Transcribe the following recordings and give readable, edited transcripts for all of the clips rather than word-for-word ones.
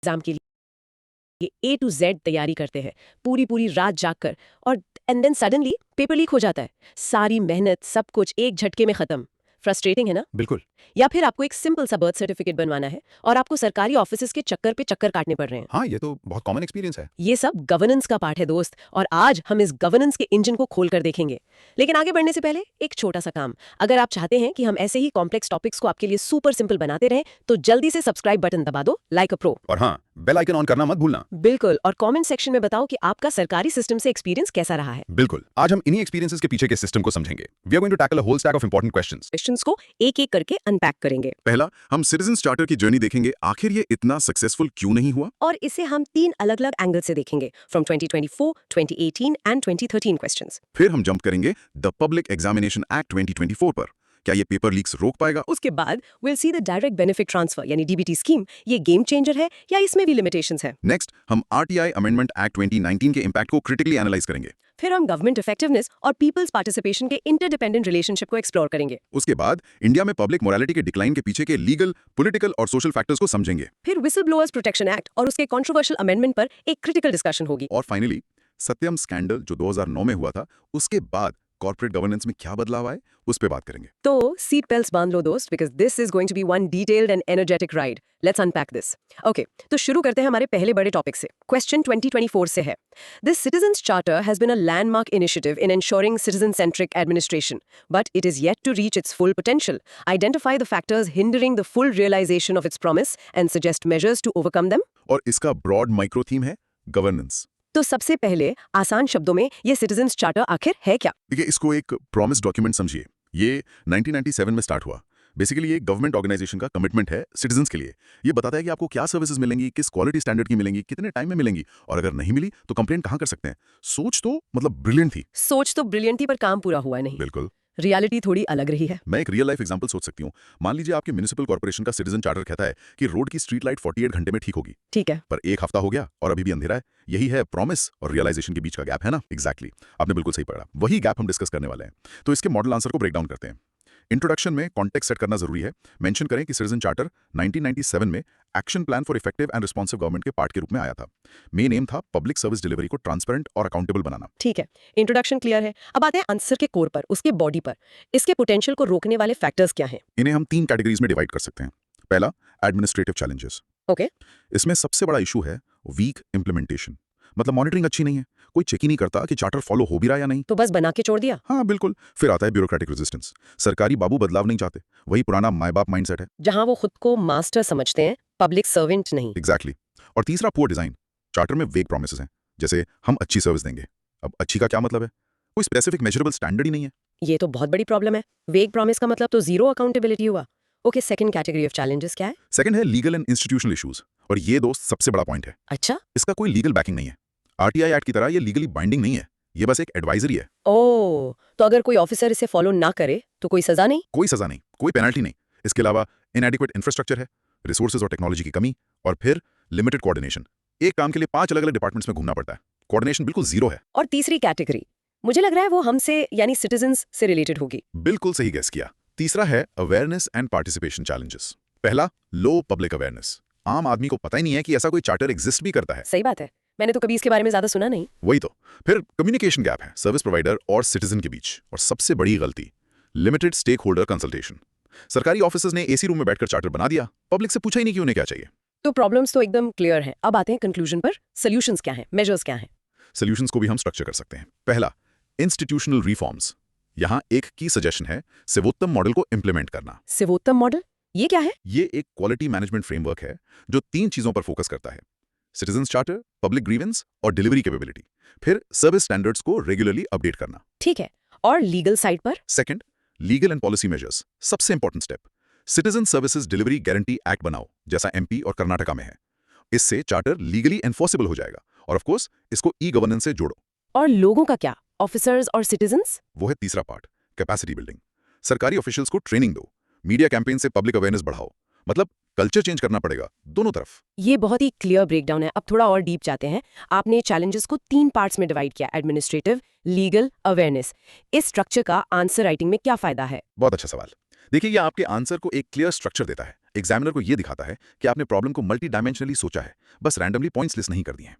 Exam के लिए A to Z तैयारी करते हैं, पूरी पूरी रात जागकर, और and then suddenly paper leak हो जाता है। सारी मेहनत, सब कुछ एक झटके में खत्म। फ्रस्ट्रेटिंग है ना? बिल्कुल। या फिर आपको एक सिंपल सा बर्थ सर्टिफिकेट बनवाना है और आपको सरकारी ऑफिसेज के चक्कर पे चक्कर काटने पड़ रहे हैं। हाँ, ये तो बहुत कॉमन एक्सपीरियंस है। ये सब गवर्नेंस का पार्ट है दोस्त, और आज हम इस गवर्नेंस के इंजन को खोलकर देखेंगे। लेकिन आगे बढ़ने से पहले एक छोटा सा काम। अगर आप चाहते हैं कि हम ऐसे ही कॉम्प्लेक्स टॉपिक्स को आपके लिए सुपर सिंपल बनाते रहें, तो जल्दी से सब्सक्राइब बटन दबा दो, लाइक अ प्रो। और हाँ, बेल आइकन ऑन करना मत भूलना। बिल्कुल, और कमेंट सेक्शन में बताओ कि आपका सरकारी सिस्टम से एक्सपीरियंस कैसा रहा है। बिल्कुल, आज हम इन्हीं एक्सपीरियंसेस के पीछे के सिस्टम को समझेंगे। We are going to tackle a whole stack of important questions. Questions को एक एक करके अनपैक करेंगे, पहला, हम सिटीजंस चार्टर की जर्नी देखेंगे, आखिर ये इतना सक्सेसफुल क्यों नहीं हुआ। और इसे हम 3 अलग-अलग एंगल से देखेंगे, फ्रॉम 2024, 2018 एंड 2013 क्वेश्चंस। फिर हम जंप करेंगे द पब्लिक एग्जामिनेशन एक्ट 2024 पर। क्या ये पेपर लीक्स रोक पाएगा? उसके बाद will see the direct benefit transfer यानी डीबीटी स्कीम, ये गेम चेंजर है या इसमें भी लिमिटेशंस है। नेक्स्ट, हम आरटीआई अमेंडमेंट एक्ट 2019 के इम्पैक्ट को क्रिटिकली एनालाइज करेंगे। फिर हम गवर्नमेंट इफेक्टिवनेस और पीपल्स पार्टिसिपेशन के इंटरडिपेंडेंट रिलेशनशिप को एक्सप्लोर करेंगे। उसके बाद इंडिया में पब्लिक मोरालिटी के डिक्लाइन के पीछे के लीगल, पॉलिटिकल और सोशल फैक्टर्स को समझेंगे। फिर विसल ब्लोअर्स प्रोटेक्शन एक्ट और उसके कंट्रोवर्शियल अमेंडमेंट पर एक क्रिटिकल डिस्कशन होगी। और फाइनली, सत्यम स्कैंडल जो 2009 में हुआ था, उसके बाद कॉर्पोरेट गवर्नेंस में क्या बदलाव आए, उस पे बात करेंगे। तो सीट बेल्ट्स बांध लो दोस्त, because this is going to be one detailed and energetic ride. Let's unpack this. Okay, तो शुरू करते हैं हमारे पहले बड़े टॉपिक से। क्वेश्चन 2024 से है, this citizens charter has been a landmark initiative in ensuring citizen-centric administration, but it is yet to reach its full potential. Identify the factors hindering the full realization of its promise and suggest measures to overcome them. और इसका broad micro theme है governance. तो सबसे पहले आसान शब्दों में ये सिटीजंस चार्टर आखिर है क्या? देखिए, इसको एक प्रॉमिस डॉक्यूमेंट समझिए। ये 1997 में स्टार्ट हुआ। बेसिकली ये गवर्नमेंट ऑर्गेनाइजेशन का कमिटमेंट है सिटीजंस के लिए। ये बताता है कि आपको क्या सर्विसेज मिलेंगी, किस क्वालिटी स्टैंडर्ड की मिलेंगी, कितने टाइम में मिलेंगी, और अगर नहीं मिली तो कंप्लेंट कहाँ कर सकते हैं। सोच तो मतलब ब्रिलियंट थी। सोच तो ब्रिलियंट थी, पर काम पूरा हुआ नहीं। बिल्कुल। रियलिटी थोड़ी अलग रही है। मैं एक रियल लाइफ एग्जांपल सोच सकती हूँ। मान लीजिए आपके म्युनिसिपल कॉर्पोरेशन का सिटीजन चार्टर कहता है कि रोड की स्ट्रीट लाइट 48 घंटे में ठीक होगी। ठीक है। पर एक हफ्ता हो गया और अभी भी अंधेरा है। यही है प्रॉमिस और रियलाइजेशन के बीच का गैप, है ना? एग्जैक्टली, आपने बिल्कुल सही पकड़ा। वही गैप हम डिस्कस करने वाले हैं। तो इसके मॉडल आंसर को ब्रेक डाउन करते हैं। इंट्रोडक्शन में कॉन्टेक्स्ट सेट करना जरूरी है। मेंशन करें कि सिटीजन चार्टर 1997 में action plan for effective and responsive government के पार्ट के रूप में आया था। मेन एम था पब्लिक सर्विस डिलीवरी को ट्रांसपेरेंट और अकाउंटेबल बनाना। ठीक है, इंट्रोडक्शन क्लियर है। अब आते हैं आंसर के कोर पर, उसके बॉडी पर। इसके पोटेंशियल को रोकने वाले फैक्टर्स क्या हैं? इन्हें हम 3 कैटेगरीज में डिवाइड कर सकते हैं। पहला, एडमिनिस्ट्रेटिव चैलेंजेस। ओके। इसमें सबसे बड़ा इशू है वीक इंप्लीमेंटेशन। मतलब मॉनिटरिंग अच्छी नहीं है, कोई चेक ही नहीं करता कि चार्टर फॉलो हो भी रहा है या नहीं। तो बस बना के छोड़ दिया। हाँ बिल्कुल। फिर आता है ब्यूरोक्रेटिक रेजिस्टेंस। सरकारी बाबू बदलाव नहीं चाहते, वही पुराना माय बाप माइंडसेट है। जहां वो खुद को मास्टर समझते हैं, पब्लिक सर्वेंट नहीं। एग्जैक्टली। और तीसरा, पुअर डिजाइन। चार्टर में वेग प्रॉमिसेस हैं, जैसे हम अच्छी सर्विस देंगे। अब अच्छी का क्या मतलब है? कोई स्पेसिफिक मेजरेबल स्टैंडर्ड ही नहीं है। ये तो बहुत बड़ी प्रॉब्लम है। वेग प्रॉमिस का मतलब तो जीरो अकाउंटेबिलिटी हुआ। Okay, second category of challenges क्या है? सेकंड है लीगल एंड इंस्टीट्यूशनल इश्यूज, और ये दोस्त सबसे बड़ा पॉइंट है। अच्छा। इसका कोई लीगल बैकिंग नहीं है। आरटीआई एक्ट की तरह ये लीगली बाइंडिंग नहीं है, ये बस एक एडवाइजरी है। ओह, तो अगर कोई ऑफिसर इसे फॉलो ना करे तो कोई सजा नहीं? कोई सजा नहीं, कोई पेनल्टी नहीं। इसके अलावा इनएडिक्वेट इंफ्रास्ट्रक्चर है, रिसोर्सेज और टेक्नोलॉजी की कमी, और फिर लिमिटेड कोऑर्डिनेशन। एक काम के लिए 5 अलग अलग डिपार्टमेंट्स में घूमना पड़ता है। कोऑर्डिनेशन बिल्कुल जीरो है। और तीसरी कैटेगरी, मुझे लग रहा है वो हमसे यानी सिटीजंस से रिलेटेड होगी। बिल्कुल सही गेस किया। तीसरा है अवेयरनेस एंड पार्टिसिपेशन चैलेंजेस। पहला, लो पब्लिक अवेयरनेस। आम आदमी को पता ही नहीं है कि ऐसा कोई चार्टर एग्जिस्ट भी करता है। सही बात है, मैंने तो कभी इसके बारे में ज्यादा सुना नहीं। वही तो। फिर कम्युनिकेशन गैप है सर्विस प्रोवाइडर और सिटीजन के बीच। और सबसे बड़ी गलती, लिमिटेड स्टेक होल्डर कंसल्टेशन। सरकारी ऑफिसर्स ने एसी रूम में बैठकर चार्टर बना दिया, पब्लिक से पूछा ही नहीं कि उन्हें क्या चाहिए। तो प्रॉब्लम्स तो एकदम क्लियर है। अब आते हैं कंक्लूजन पर। सॉल्यूशंस क्या हैं, मेजर्स क्या हैं? सॉल्यूशंस को भी हम स्ट्रक्चर कर सकते हैं। पहला, इंस्टीट्यूशनल रिफॉर्म्स। यहाँ एक की सजेशन है सेवोत्तम मॉडल को इंप्लीमेंट करना। सेवोत्तम मॉडल, ये क्या है? ये एक क्वालिटी मैनेजमेंट फ्रेमवर्क है जो 3 चीजों पर फोकस करता है: सिटीजंस चार्टर, पब्लिक ग्रीवेंस और डिलीवरी कैपेबिलिटी। फिर सर्विस स्टैंडर्ड्स को रेगुलरली अपडेट करना। ठीक है, और लीगल साइड पर? Second, legal and policy measures. सबसे important step, citizen services delivery guarantee act बनाओ, जैसा एमपी और कर्नाटका में है। इससे चार्टर लीगली एनफोर्सेबल हो जाएगा। और ऑफ कोर्स इसको ई गवर्नेंस से जोड़ो। और लोगों का क्या, ऑफिसर्स और सिटीजंस? वो है तीसरा पार्ट, कैपेसिटी बिल्डिंग। सरकारी ऑफिशियल्स को ट्रेनिंग दो, मीडिया कैंपेन से पब्लिक अवेयरनेस बढ़ाओ। मतलब कल्चर चेंज करना पड़ेगा दोनों तरफ। ये बहुत ही क्लियर ब्रेकडाउन है। अब थोड़ा और डीप जाते हैं। आपने चैलेंजेस को 3 पार्ट्स में डिवाइड किया, एडमिनिस्ट्रेटिव, लीगल, अवेयरनेस। इस स्ट्रक्चर का आंसर राइटिंग में क्या फायदा है? बहुत अच्छा सवाल। देखिए, ये आपके आंसर को एक क्लियर स्ट्रक्चर देता है, एग्जामिनर को ये दिखाता है कि आपने प्रॉब्लम को मल्टी डायमेंशनली सोचा है, बस रैंडमली पॉइंट्स लिस्ट नहीं कर दिए हैं।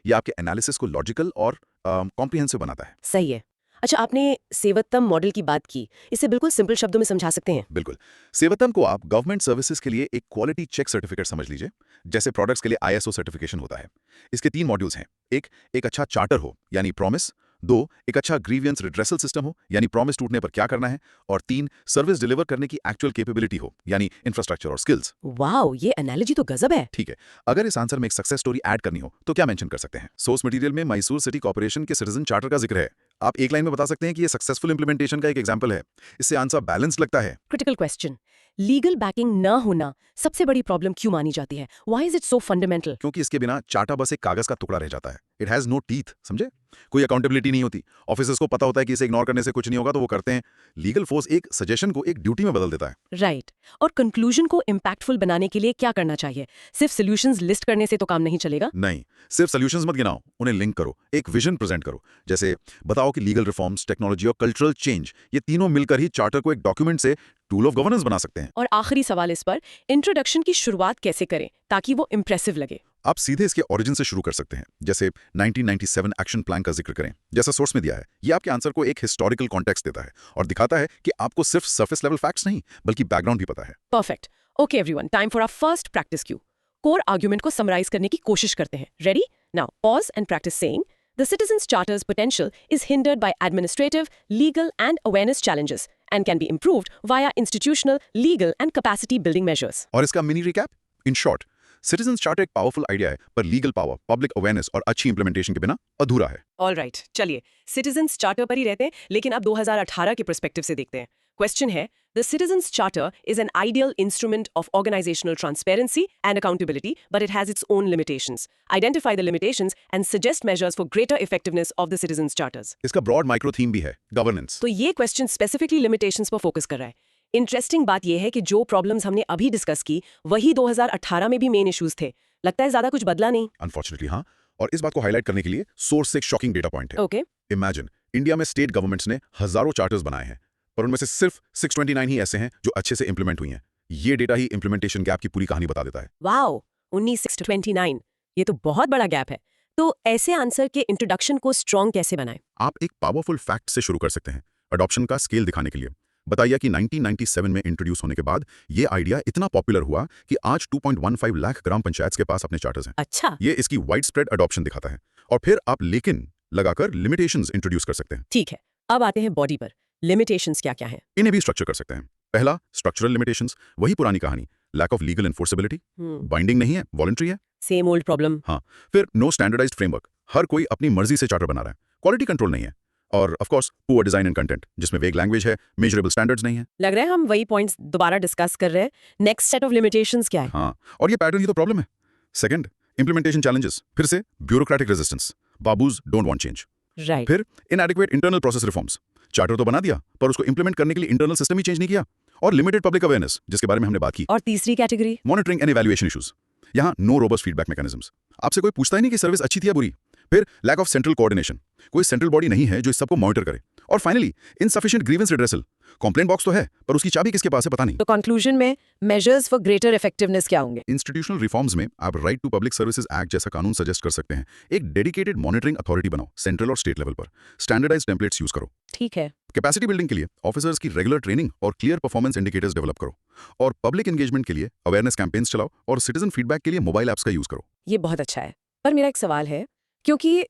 ये आपके एनालिसिस को लॉजिकल और कॉम्प्रिहेंसिव बनाता है। सही है। अच्छा, आपने सेवत्तम मॉडल की बात की, इसे बिल्कुल सिंपल शब्दों में समझा सकते हैं? बिल्कुल। सेवतम को आप गवर्नमेंट सर्विसेज के लिए एक क्वालिटी चेक सर्टिफिकेट समझ लीजिए, जैसे प्रोडक्ट्स के लिए ISO सर्टिफिकेशन होता है। इसके 3 मॉड्यूल्स हैं। एक अच्छा चार्टर हो, यानी प्रॉमिस। 2, एक अच्छा ग्रीवियंस रिड्रेसल सिस्टम हो, यानी प्रॉमिस टूटने पर क्या करना है। और 3, सर्विस डिलीवर करने की एक्चुअल कैपेबिलिटी हो, यानी इंफ्रास्ट्रक्चर और स्किल्स। वाओ, ये एनालॉजी तो गजब है। ठीक है, अगर इस आंसर में एक सक्सेस स्टोरी ऐड करनी हो तो क्या मेंशन कर सकते हैं? सोर्स मटेरियल में मैसूर सिटी कॉर्पोरेशन के सिटीजन चार्टर का जिक्र है। आप एक लाइन में बता सकते हैं कि ये सक्सेसफुल इंप्लीमेंटेशन का एक एग्जांपल है। इससे आंसर बैलेंस लगता है। क्रिटिकल क्वेश्चन, लीगल बैकिंग ना होना सबसे बड़ी प्रॉब्लम क्यों मानी जाती है? Why is it so fundamental? क्योंकि इसके बिना चार्टा बस एक कागज का टुकड़ा रह जाता है। इट हैज नो टीथ, समझे? कोई अकाउंटेबिलिटी नहीं होती। ऑफिसर्स को पता होता है कि इसे इग्नोर करने से कुछ नहीं होगा तो वो करते हैं। लीगल फोर्स एक सजेशन को एक ड्यूटी में बदल देता है। राइट। और कंक्लूजन को इम्पैक्टफुल बनाने के लिए क्या करना चाहिए? सिर्फ सॉल्यूशंस लिस्ट करने से तो काम नहीं चलेगा। नहीं, सिर्फ सॉल्यूशंस मत गिनाओ, उन्हें लिंक करो, एक विजन प्रेजेंट करो। जैसे बताओ कि लीगल रिफॉर्म्स, टेक्नोलॉजी और कल्चरल चेंज, ये तीनों मिलकर ही चार्टर को एक डॉक्यूमेंट से टूल ऑफ गवर्नेंस बना सकते हैं। और आखिरी सवाल इस पर, इंट्रोडक्शन की शुरुआत कैसे करें ताकि वो इम्प्रेसिव लगे? आप सीधे इसके ओरिजिन से शुरू कर सकते हैं, जैसे 1997 एक्शन प्लान का जिक्र करें, जैसा सोर्स में दिया है। ये आपके आंसर को एक हिस्टोरिकल कॉन्टेक्स्ट देता है और दिखाता है कि आपको सिर्फ सरफेस लेवल फैक्ट्स नहीं बल्कि बैकग्राउंड भी पता है। Perfect. Okay everyone, time for our first practice Q. Core argument को समराइज करने की कोशिश करते हैं। Ready? Now pause and practise saying The Citizens Charter's potential is hindered by administrative, legal, and awareness challenges and can be improved via institutional, legal, and capacity building measures. और इसका mini recap? In short, citizen charter एक powerful idea है, पर legal power, public awareness और अच्छी implementation के बिना अधूरा है। ऑल राइट, चलिए सिटीजन्स चार्टर पर ही रहते हैं, लेकिन अब 2018 के पर्सपेक्टिव से देखते हैं। क्वेश्चन है, the citizens charter is an ideal instrument of organisational transparency and accountability, but it has its own limitations. Identify the limitations and suggest measures for greater effectiveness of the citizens charters. इसका broad micro theme भी है, governance. तो ये question specifically limitations पर focus कर रहा है। Interesting बात यह है कि जो प्रॉब्लम्स हमने अभी डिस्कस की वही 2018 में भी मेन इश्यूज थे। लगता है ज्यादा कुछ बदला नहीं। अनफॉर्चुनेटली हाँ, और इस बात को हाईलाइट करने के लिए सोर्स से एक शॉकिंग डेटा पॉइंट है। ओके। इमेजिन, इंडिया में स्टेट गवर्नमेंट्स ने हजारों चार्टर्स बनाए हैं, पर उनमें से सिर्फ 629 ही ऐसे हैं जो अच्छे से इंप्लीमेंट हुई हैं। ये डेटा ही इंप्लीमेंटेशन गैप की पूरी कहानी बता देता है। वाओ, 19-29, ये तो बहुत बड़ा गैप है। तो ऐसे आंसर के इंट्रोडक्शन को स्ट्रॉन्ग कैसे बनाएं? आप एक पावरफुल फैक्ट से शुरू कर सकते हैं, अडॉप्शन का स्केल दिखाने के लिए। बताइए कि 1997 में इंट्रोड्यूस होने के बाद ये आइडिया इतना पॉपुलर हुआ कि आज 2.15 लाख ग्राम पंचायत के पास अपने चार्टर्स हैं। अच्छा, ये इसकी वाइड स्प्रेड अडॉप्शन दिखाता है। और फिर आप लेकिन लगाकर लिमिटेशंस इंट्रोड्यूस कर सकते हैं। ठीक है। अब आते हैं बॉडी पर। लिमिटेशंस क्या क्या हैं? इन्हें भी स्ट्रक्चर कर सकते हैं। पहला, स्ट्रक्चरल लिमिटेशंस, वही पुरानी कहानी, lack of legal enforceability, binding नहीं है, वॉलंटरी है। Same old problem. हाँ, फिर नो स्टैंडर्डाइज्ड फ्रेमवर्क, हर कोई अपनी मर्जी से चार्टर बना रहा है, क्वालिटी कंट्रोल नहीं है। और of course poor design and content, जिसमें वेग लैंग्वेज है, मेजरेबल स्टैंडर्ड्स नहीं है। लग रहा है हम वही पॉइंट्स दोबारा डिस्कस कर रहे हैं। नेक्स्ट सेट ऑफ लिमिटेशंस क्या है? हाँ, और ये पैटर्न ही तो प्रॉब्लम है। सेकंड, इंप्लीमेंटेशन चैलेंजेस, फिर से bureaucratic resistance, babus don't want change. Right. फिर inadequate internal process reforms, charter तो बना दिया पर उसको इंप्लीमेंट करने के लिए इंटरनल सिस्टम ही चेंज नहीं किया। और लिमिटेड पब्लिक अवेयरनेस, जिसके बारे में हमने बात की। और तीसरी category, monitoring and evaluation issues, यहाँ नो रोबस्ट फीडबैक मैकेनिज्म्स, आपसे कोई पूछता ही नहीं कि सर्विस अच्छी थी या बुरी। फिर लैक ऑफ सेंट्रल कोऑर्डिनेशन, कोई सेंट्रल बॉडी नहीं है जो इस सबको मॉनिटर करे। और finally insufficient grievance redressal, complaint box तो है पर उसकी चाबी किसके पास है पता नहीं। तो कंक्लूजन में मेजर्स फॉर ग्रेटर इफेक्टिवनेस क्या होंगे? इंस्टीट्यूशनल रिफॉर्म्स में आप right to public services act जैसा कानून सजेस्ट कर सकते हैं। एक डेडिकेटेड मॉनिटरिंग अथॉरिटी बनाओ, सेंट्रल और स्टेट लेवल पर। स्टैंडर्डाइज्ड टेम्पलेट्स यूज करो। ठीक है। कैपेसिटी बिल्डिंग के लिए ऑफिसर्स की रेगुलर ट्रेनिंग और क्लियर परफॉर्मेंस इंडिकेटर्स डेवलप करो। और पब्लिक एंगेजमेंट के लिए अवेयरनेस कैंपेन्स चलाओ और सिटीजन फीडबैक के लिए मोबाइल ऐप्स का यूज करो। ये बहुत अच्छा है, पर मेरा एक सवाल है, क्योंकि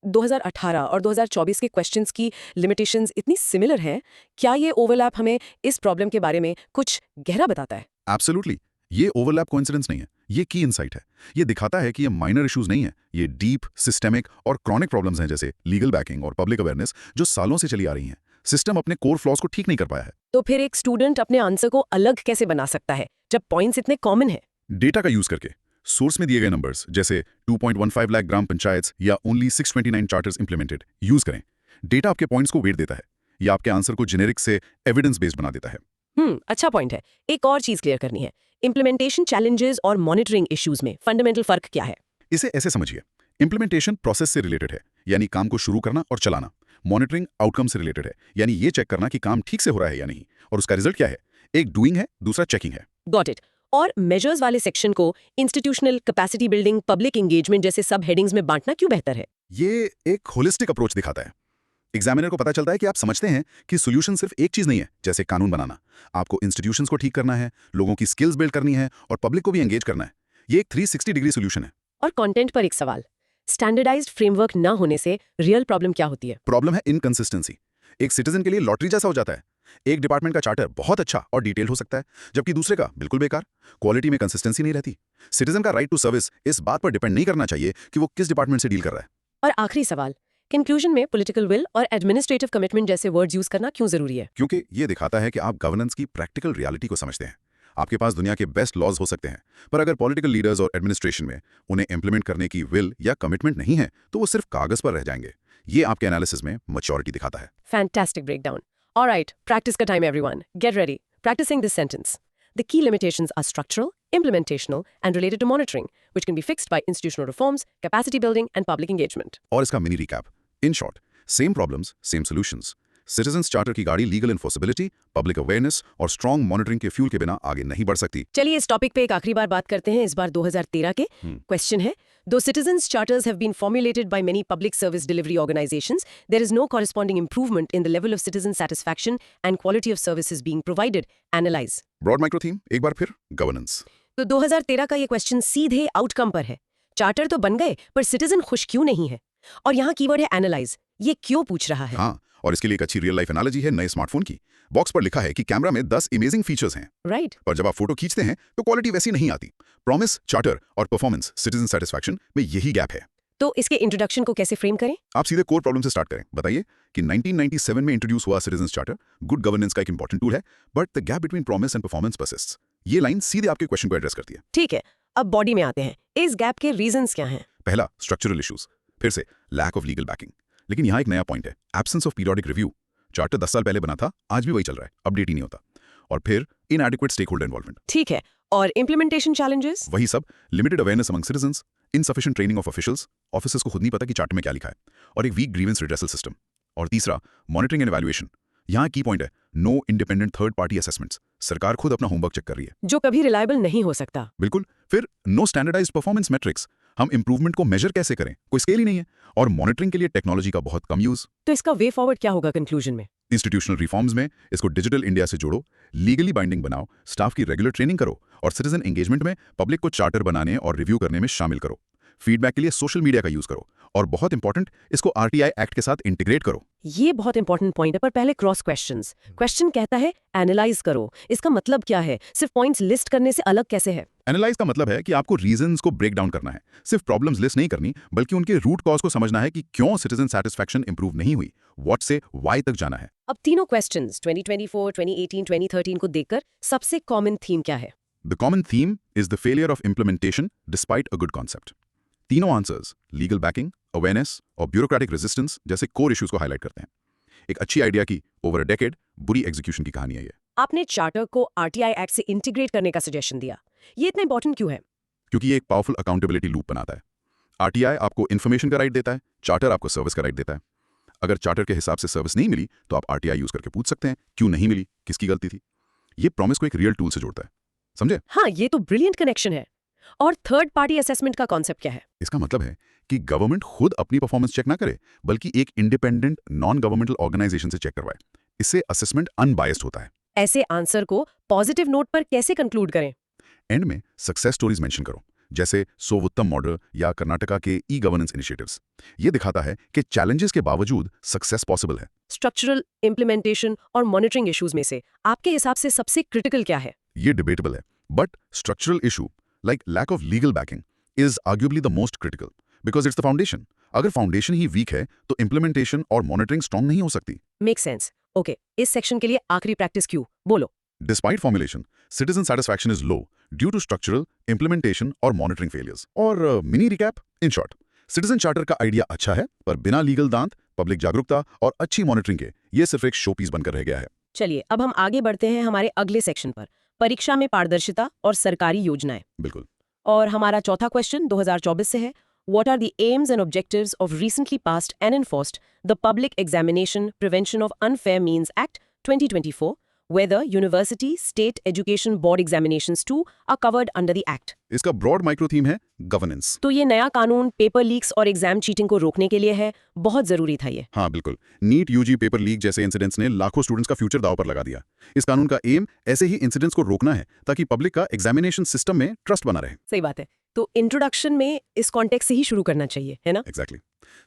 2018 और 2024 के क्वेश्चंस की लिमिटेशंस इतनी सिमिलर हैं, क्या ये ओवरलैप हमें इस प्रॉब्लम के बारे में कुछ गहरा बताता है? एब्सोल्युटली, ये ओवरलैप कोइंसिडेंस नहीं है, ये की इनसाइट है। ये दिखाता है कि ये माइनर इश्यूज नहीं है, ये डीप, सिस्टेमिक और क्रॉनिक प्रॉब्लम्स हैं, जैसे लीगल बैकिंग और पब्लिक अवेयरनेस, जो सालों से चली आ रही हैं। सिस्टम अपने कोर फ्लॉज को ठीक नहीं कर पाया है। तो फिर एक स्टूडेंट अपने आंसर को अलग कैसे बना सकता है जब पॉइंट्स इतने कॉमन हैं? डेटा का यूज करके, सोर्स में दिए गए नंबर्स जैसे 2.15 लाख ग्राम पंचायत या ओनली 629 चार्टर्स इंप्लीमेंटेड यूज करें। डेटा आपके पॉइंट्स को वेट देता है, या आपके आंसर को जेनेरिक से एविडेंस बेस्ड बना देता है। अच्छा पॉइंट है। एक और चीज क्लियर करनी है, इंप्लीमेंटेशन चैलेंजेस और मॉनिटरिंग इश्यूज में फंडामेंटल फर्क क्या है? इसे ऐसे समझिए, इंप्लीमेंटेशन प्रोसेस से रिलेटेड है, यानी काम को शुरू करना और चलाना। मॉनिटरिंग आउटकम से रिलेटेड है, यानी ये चेक करना कि काम ठीक से हो रहा है या नहीं, और उसका रिजल्ट क्या है। एक डूइंग है, दूसरा चेकिंग है। Got it. और मेजर्स वाले सेक्शन को institutional capacity building, public engagement जैसे सब हेडिंग्स में बांटना क्यों बेहतर है? ये एक होलिस्टिक अप्रोच दिखाता है। एग्जामिनर को पता चलता है कि आप समझते हैं कि सोल्यूशन सिर्फ एक चीज नहीं है, जैसे कानून बनाना। आपको इंस्टीट्यूशंस को ठीक करना है, लोगों की स्किल्स बिल्ड करनी है और पब्लिक को भी एंगेज करना है। ये एक 360 डिग्री सोल्यूशन है। और कंटेंट पर एक सवाल, स्टैंडर्डाइज्ड फ्रेमवर्क ना होने से रियल प्रॉब्लम क्या होती है? प्रॉब्लम है इनकंसिस्टेंसी। एक सिटीजन के लिए लॉटरी जैसा हो जाता है। एक डिपार्टमेंट का चार्टर बहुत अच्छा और डिटेल हो सकता है, जबकि दूसरे का बिल्कुल बेकार। क्वालिटी में कंसिस्टेंसी नहीं रहती। सिटीजन का राइट टू सर्विस इस बात पर डिपेंड नहीं करना चाहिए कि वो किस डिपार्टमेंट से डील कर रहा है। और आखिरी सवाल, कंक्लूजन में पॉलिटिकल विल और एडमिनिस्ट्रेटिव कमिटमेंट जैसे वर्ड्स यूज करना क्यों जरूरी है? क्योंकि ये दिखाता है कि आप गवर्नेंस की प्रैक्टिकल रियलिटी को समझते हैं। आपके पास दुनिया के बेस्ट लॉज हो सकते हैं, पर अगर पॉलिटिकल लीडर्स और एडमिनिस्ट्रेशन में उन्हें इंप्लीमेंट करने की विल या कमिटमेंट नहीं है, तो वो सिर्फ कागज पर रह जाएंगे। ये आपके एनालिसिस में मैच्योरिटी दिखाता है। Fantastic breakdown. All right, practice ka time everyone. Get ready. Practicing this sentence. The key limitations are structural, implementational, and related to monitoring, which can be fixed by institutional reforms, capacity building, and public engagement. और इसका mini recap. In short, same problems, same solutions. Citizens charter की गाड़ी legal enforceability, public awareness और strong monitoring के fuel के बिना आगे नहीं बढ़ सकती। चलिए इस टॉपिक पे एक आखिरी बार बात करते हैं, इस बार 2013 के। क्वेश्चन है, दो citizens charters have been formulated by many public service delivery organizations, there is no corresponding improvement in the level of citizen satisfaction and quality of services being provided. Analyze. Broad micro theme, एक बार फिर governance. तो 2013 का ये question सीधे outcome पर है। Charter तो बन गए, पर सिटीजन खुश क्यों नहीं है? और यहाँ कीवर्ड है एनालाइज। ये क्यों पूछ रहा है? हाँ, और इसके लिए एक अच्छी रियल लाइफ एनालॉजी है नए स्मार्टफोन की। बॉक्स पर लिखा है कि कैमरा में 10 इमेजिंग फीचर्स हैं, राइट। पर जब आप फोटो खींचते हैं तो क्वालिटी वैसी नहीं आती। प्रॉमिस, चार्टर और परफॉर्मेंस, सिटीजन सेटिस्फैक्शन में यही गैप है। तो इसके इंट्रोडक्शन को कैसे फ्रेम करें? आप सीधे कोर प्रॉब्लम से स्टार्ट करें। बताइए कि 1997 में इंट्रोड्यूस हुआ सिटीजंस चार्टर गुड गवर्नेंस का एक इंपॉर्टेंट टूल है, but the gap between promise and performance persists. ये लाइन सीधे आपके क्वेश्चन को एड्रेस करती है। ठीक है, अब बॉडी में आते हैं। इस गैप के रीजंस क्या हैं? पहला, स्ट्रक्चरल इश्यूज। फिर से लैक ऑफ लीगल बैकिंग। लेकिन यहाँ एक नया पॉइंट है, absence of periodic review. Charter 10 साल पहले बना था, आज भी वही चल रहा है, अपडेट ही नहीं होता। और फिर इनएडिक्वेट स्टेक होल्डर इन्वॉल्वमेंट। ठीक है, और इम्प्लीमेंटेशन चैलेंजेस? वही सब, limited awareness among citizens, insufficient training of officials, officers को खुद नहीं पता कि चार्टर में क्या लिखा है, और एक वीक ग्रीवेंस रिड्रेसल सिस्टम। और तीसरा, मॉनिटरिंग एंड इवैल्यूएशन। यहाँ की पॉइंट है, no independent third party assessments. सरकार खुद अपना होमवर्क चेक कर रही है, जो कभी रिलायबल नहीं हो सकता। बिल्कुल। फिर नो स्टैंडर्डाइज्ड परफॉर्मेंस मेट्रिक्स। हम इंप्रूवमेंट को मेजर कैसे करें, कोई स्केल ही नहीं है। और मॉनिटरिंग के लिए टेक्नोलॉजी का बहुत कम यूज। तो इसका वे फॉरवर्ड क्या होगा कंक्लूजन में? इंस्टीट्यूशनल रिफॉर्म्स में इसको डिजिटल इंडिया से जोड़ो, लीगली बाइंडिंग बनाओ, स्टाफ की रेगुलर ट्रेनिंग करो, और सिटीजन एंगेजमेंट में पब्लिक को चार्टर बनाने और रिव्यू करने में शामिल करो। फीडबैक के लिए सोशल मीडिया का यूज करो, और बहुत इंपॉर्टेंट, इसको आरटीआई एक्ट के साथ इंटीग्रेट करो। ये बहुत इंपॉर्टेंट पॉइंट है, पर पहले क्रॉस क्वेश्चंस। क्वेश्चन कहता है एनालाइज करो, इसका मतलब क्या है? सिर्फ पॉइंट्स लिस्ट करने से अलग कैसे है? एनालाइज का मतलब है कि आपको रीजंस को ब्रेक डाउन करना है, सिर्फ प्रॉब्लम्स लिस्ट नहीं करनी, बल्कि उनके रूट कॉज को समझना है कि क्यों सिटीजन सेटिस्फैक्शन इंप्रूव नहीं हुई, व्हाट से व्हाई तक जाना है। अब तीनों क्वेश्चंस 2024, 2018, 2013 को देखकर सबसे कॉमन थीम क्या है? The common theme is the failure of implementation despite a good concept. तीनों आंसर्स लीगल बैकिंग, अवेयरनेस और ब्यूरोक्रेटिक रेजिस्टेंस जैसे कोर इश्यूज को हाईलाइट करते हैं। एक अच्छी आइडिया की ओवर अ डेकेड बुरी एग्जीक्यूशन की कहानी है ये। आपने चार्टर को आरटीआई एक्ट से इंटीग्रेट करने का सजेशन दिया, ये इतना इंपॉर्टेंट क्यों है? क्योंकि ये एक पावरफुल अकाउंटेबिलिटी लूप बनाता है। आरटीआई आपको इन्फॉर्मेशन का राइट देता है, चार्टर आपको सर्विस का राइट देता है। अगर चार्टर के हिसाब से सर्विस नहीं मिली तो आप आरटीआई यूज करके पूछ सकते हैं क्यों नहीं मिली, किसकी गलती थी। ये प्रॉमिस को एक रियल टूल से जोड़ता है, समझे? हाँ, ये तो ब्रिलियंट कनेक्शन है। और थर्ड पार्टी असेसमेंट का कॉन्सेप्ट क्या है? इसका मतलब है कि गवर्नमेंट खुद अपनी परफॉर्मेंस चेक ना करे, बल्कि एक इंडिपेंडेंट नॉन गवर्नमेंटल ऑर्गेनाइजेशन से चेक करवाए। इससे असेसमेंट अनबायस्ड होता है। ऐसे आंसर को पॉजिटिव नोट पर कैसे कंक्लूड करें? एंड में सक्सेस स्टोरीज मेंशन करो, जैसे सोवुत्तम मॉडल या कर्नाटका के ई गवर्नेंस इनिशिएटिव्स। ये दिखाता है कि चैलेंजेस के बावजूद सक्सेस पॉसिबल है। स्ट्रक्चरल, इम्प्लीमेंटेशन और मॉनिटरिंग इश्यूज में से आपके हिसाब से सबसे क्रिटिकल क्या है? ये डिबेटेबल है, but structural issue like lack of legal backing is arguably the most critical, because it's the foundation. अगर फाउंडेशन ही वीक है तो इंप्लीमेंटेशन और मॉनिटरिंग स्ट्रांग नहीं हो सकती। Make sense. ओके, इस सेक्शन के लिए आखिरी प्रैक्टिस क्यू बोलो। Despite formulation, citizen satisfaction is low due to structural, implementation और monitoring failures. और mini recap, in short, citizen charter का आइडिया अच्छा है, पर बिना लीगल दांत, पब्लिक जागरूकता और अच्छी मॉनिटरिंग के ये सिर्फ एक शो पीस बनकर रह गया है। चलिए अब हम आगे बढ़ते हैं हमारे अगले सेक्शन पर, परीक्षा में पारदर्शिता और सरकारी योजनाएं। बिल्कुल। और हमारा चौथा क्वेश्चन 2024 से है, What are the aims and objectives of recently passed and enforced the Public Examination Prevention of Unfair Means Act 2024, whether university, state education board examinations too are covered under the act. इसका broad micro theme है governance. तो ये नया कानून paper leaks और exam cheating को रोकने के लिए है, बहुत जरूरी था ये। हाँ बिल्कुल, नीट यूजी पेपर लीक जैसे इंसिडेंट्स ने लाखों स्टूडेंट्स का फ्यूचर दांव पर लगा दिया। इस कानून का एम ऐसे ही इंसिडेंट्स को रोकना है ताकि पब्लिक का एग्जामिनेशन सिस्टम में ट्रस्ट बना रहे। सही बात है। तो इंट्रोडक्शन में इस कॉन्टेक्स्ट से ही शुरू करना चाहिए, है ना? Exactly.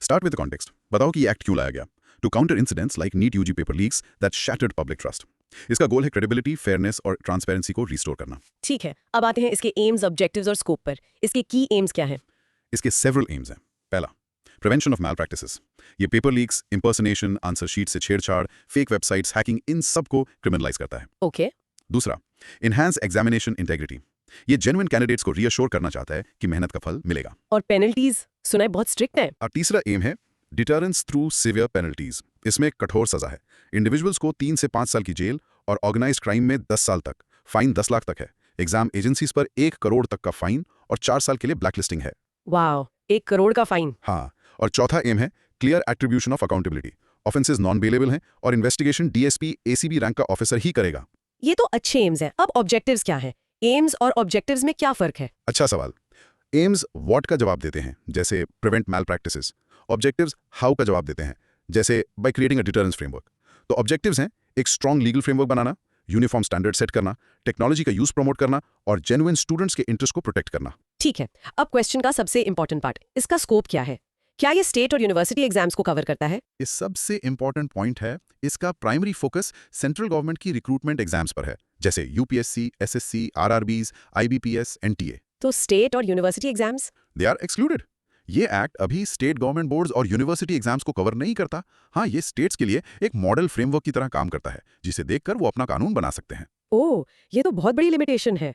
Start with the context. बताओ कि ये एक्ट क्यों लाया गया। To counter incidents like NEET UG paper leaks that shattered public trust. इसका गोल है क्रेडिबिलिटी, फेयरनेस और ट्रांसपेरेंसी को रिस्टोर करना। ठीक है, अब आते हैं इसके एम्स, ऑब्जेक्टिव्स और स्कोप पर। इसके की एम्स क्या हैं? इसके सेवरल एम्स हैं। पहला, प्रिवेंशन ऑफ मैल प्रैक्टिसेस। ये पेपर लीक्स, इंपर्सनेशन, आंसर शीट से छेड़छाड़, फेक वेबसाइट्स, हैकिंग, इन सब को क्रिमिनलाइज करता है। ओके। दूसरा, इनहैंस एग्जामिनेशन इंटेग्रिटी। ये जेन्युइन कैंडिडेट्स को रीअश्योर करना चाहता है कि मेहनत का फल मिलेगा। और पेनल्टीज सुना है बहुत स्ट्रिक्ट है। और तीसरा एम है डिटरेंस थ्रू सिवियर पेनल्टीज। इसमें कठोर सजा है। इंडिविजुअल्स को 3 से 5 साल की जेल और ऑर्गेनाइज्ड क्राइम में 10 साल तक, फाइन 10 लाख तक है। एग्जाम एजेंसीज पर 1 करोड़ तक का फाइन और 4 साल के लिए ब्लैकलिस्टिंग है। वाओ, 1 करोड़ का फाइन। हाँ, और चौथा एम है clear attribution of accountability. Offences non bailable हैं और इन्वेस्टिगेशन डीएसपी एसीबी रैंक का ऑफिसर ही करेगा। ये तो अच्छे एम्स हैं। अब ऑब्जेक्टिव्स क्या हैं? एम्स और ऑब्जेक्टिव्स में क्या फर्क है? अच्छा सवाल। एम्स व्हाट का जवाब देते हैं, जैसे prevent malpractices. Objectives how का जवाब देते हैं, जैसे by creating a deterrence framework. तो ऑब्जेक्टिव्स हैं एक स्ट्रॉन्ग लीगल फ्रेमवर्क बनाना, यूनिफॉर्म स्टैंडर्ड सेट करना, टेक्नोलॉजी का यूज प्रमोट करना और जेन्युइन स्टूडेंट्स के इंटरेस्ट को प्रोटेक्ट करना। ठीक है, अब क्वेश्चन का सबसे इंपॉर्टेंट पार्ट, इसका स्कोप क्या है? क्या ये स्टेट और यूनिवर्सिटी एग्जाम्स को कवर करता है? इस सबसे इंपॉर्टेंट पॉइंट है, इसका प्राइमरी फोकस सेंट्रल गवर्नमेंट की रिक्रूटमेंट एग्जाम्स पर है, जैसे UPSC, SSC, RRBs, IBPS, NTA. तो स्टेट और university exams? They are excluded. ये एक्ट अभी स्टेट गवर्नमेंट बोर्ड्स और यूनिवर्सिटी एग्जाम्स को कवर नहीं करता। हाँ, ये स्टेट्स के लिए एक मॉडल फ्रेमवर्क की तरह काम करता है, जिसे देखकर वो अपना कानून बना सकते हैं। ओह, ये तो बहुत बड़ी लिमिटेशन है।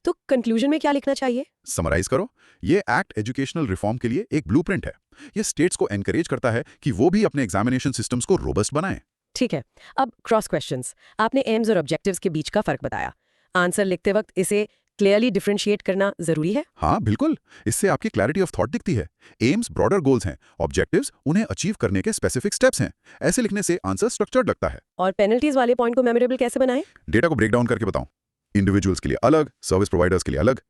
तो कंक्लूजन में क्या लिखना चाहिए? समराइज करो, ये एक्ट एजुकेशनल रिफॉर्म के लिए एक ब्लूप्रिंट है। ये स्टेट्स को एनकरेज करता है कि वो भी अपने एग्जामिनेशन सिस्टम्स को रोबस्ट बनाएं। ठीक है, अब क्रॉस क्वेश्चंस। आपने एम्स और ऑब्जेक्टिव्स के बीच का फर्क बताया। आंसर लिखते वक्त इसे क्लियरली डिफरेंशिएट करना जरूरी है? हाँ बिल्कुल, इससे आपकी क्लैरिटी ऑफ थॉट दिखती है। एम्स ब्रॉडर गोल्स हैं, ऑब्जेक्टिव्स उन्हें अचीव करने के स्पेसिफिक स्टेप्स हैं। ऐसे लिखने से आंसर स्ट्रक्चर्ड लगता है। और पेनल्टीज वाले पॉइंट को मेमोरेबल कैसे बनाएं? डेटा को ब्रेक डाउन करके बताऊं। इंडिविजुअल्स के लिए अलग, सर्विस प्रोवाइडर्स के लिए अलग,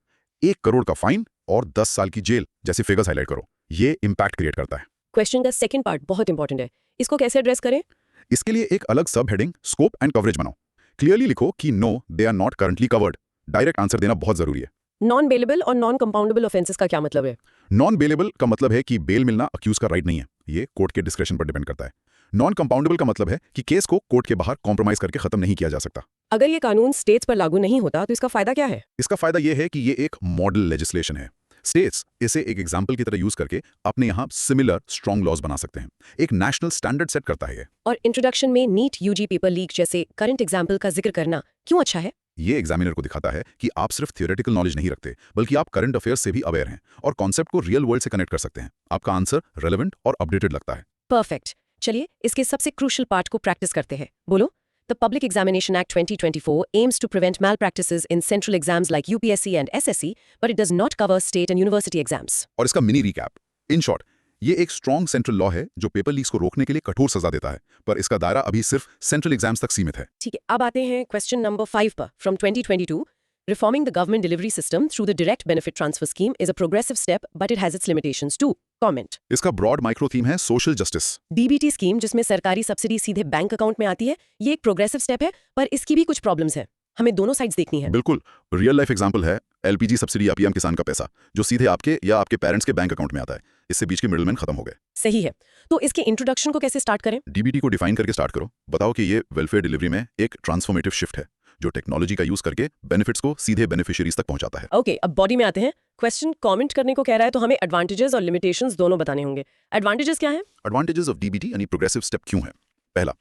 1 करोड़ का फाइन और 10 साल की जेल जैसे फिगर्स हाईलाइट करो। ये इंपैक्ट क्रिएट करता है। क्वेश्चन का सेकंड पार्ट बहुत इंपॉर्टेंट है, इसको कैसे एड्रेस करें? इसके लिए एक अलग subheading scope and coverage बनाओ। क्लियरली लिखो कि no, they are not currently covered. Direct answer देना बहुत जरूरी है। नॉन बेलेबल और नॉन कंपाउंडेबल ऑफेंसेस का क्या मतलब है? नॉन बेलेबल का मतलब है कि बेल मिलना अक्यूज का राइट नहीं है, ये कोर्ट के डिस्क्रेशन पर डिपेंड करता है। नॉन कंपाउंडेबल का मतलब है कि केस को कोर्ट के बाहर कॉम्प्रोमाइज करके खत्म नहीं किया जा सकता। अगर ये कानून स्टेट्स पर लागू नहीं होता तो इसका फायदा क्या है? इसका फायदा यह है कि ये एक मॉडल लेजिस्लेशन है। स्टेट्स इसे एक एग्जाम्पल की तरह यूज करके अपने यहाँ सिमिलर स्ट्रॉन्ग लॉज बना सकते हैं। एक नेशनल स्टैंडर्ड सेट करता है ये। और इंट्रोडक्शन में नीट यूजी पेपर लीक जैसे करंट एग्जाम्पल का जिक्र करना क्यों अच्छा है? ये एग्जामिनर को दिखाता है कि आप सिर्फ थियोरेटिकल नॉलेज नहीं रखते, बल्कि आप करंट अफेयर्स से भी अवेयर हैं और कॉन्सेप्ट को रियल वर्ल्ड से कनेक्ट कर सकते हैं। आपका आंसर रेलेवेंट और अपडेटेड लगता है। परफेक्ट। चलिए इसके सबसे क्रूशियल पार्ट को प्रैक्टिस करते हैं। बोलो। The Public Examination Act 2024 aims to prevent malpractices in central exams like UPSC and SSC, but it does not cover state and university exams. और इसका मिनी रिकैप। इन शॉर्ट, ये एक strong central law है जो paper leaks को रोकने के लिए कठोर सजा देता है, पर इसका दायरा अभी सिर्फ सेंट्रल एग्जाम्स तक सीमित है। ठीक है, अब आते हैं क्वेश्चन नंबर 5 पर। From 2022, reforming the government delivery system through the direct benefit transfer scheme is a progressive step, but it has its limitations too. Comment. इसका ब्रॉड माइक्रो थीम है सोशल जस्टिस। डीबीटी स्कीम जिसमें सरकारी subsidy सीधे bank account में आती है, ये एक प्रोग्रेसिव स्टेप है, पर इसकी भी कुछ प्रॉब्लम्स हैं। हमें दोनों साइड्स देखनी है। बिल्कुल, रियल लाइफ एग्जांपल है एलपीजी सब्सिडी या पीएम किसान का पैसा, जो सीधे आपके या आपके पेरेंट्स के बैंक अकाउंट में आता है। इससे बीच के मिडलमैन खत्म हो गए। सही है, तो इसके इंट्रोडक्शन को कैसे स्टार्ट करें? डीबीटी को डिफाइन करके स्टार्ट करो। बताओ कि ये वेलफेयर डिलीवरी में एक ट्रांसफॉर्मेटिव शिफ्ट है, जो टेक्नोलॉजी का यूज करके बेनिफिट्स को सीधे बेनिफिशियरीज तक पहुंचाता है। ओके, अब बॉडी में आते हैं। क्वेश्चन कमेंट करने को कह रहा है, तो हमें एडवांटेजेस और लिमिटेशंस दोनों बताने होंगे। एडवांटेजेस क्या हैं? एडवांटेजेस ऑफ डीबीटी यानी प्रोग्रेसिव स्टेप क्यों है? पहला,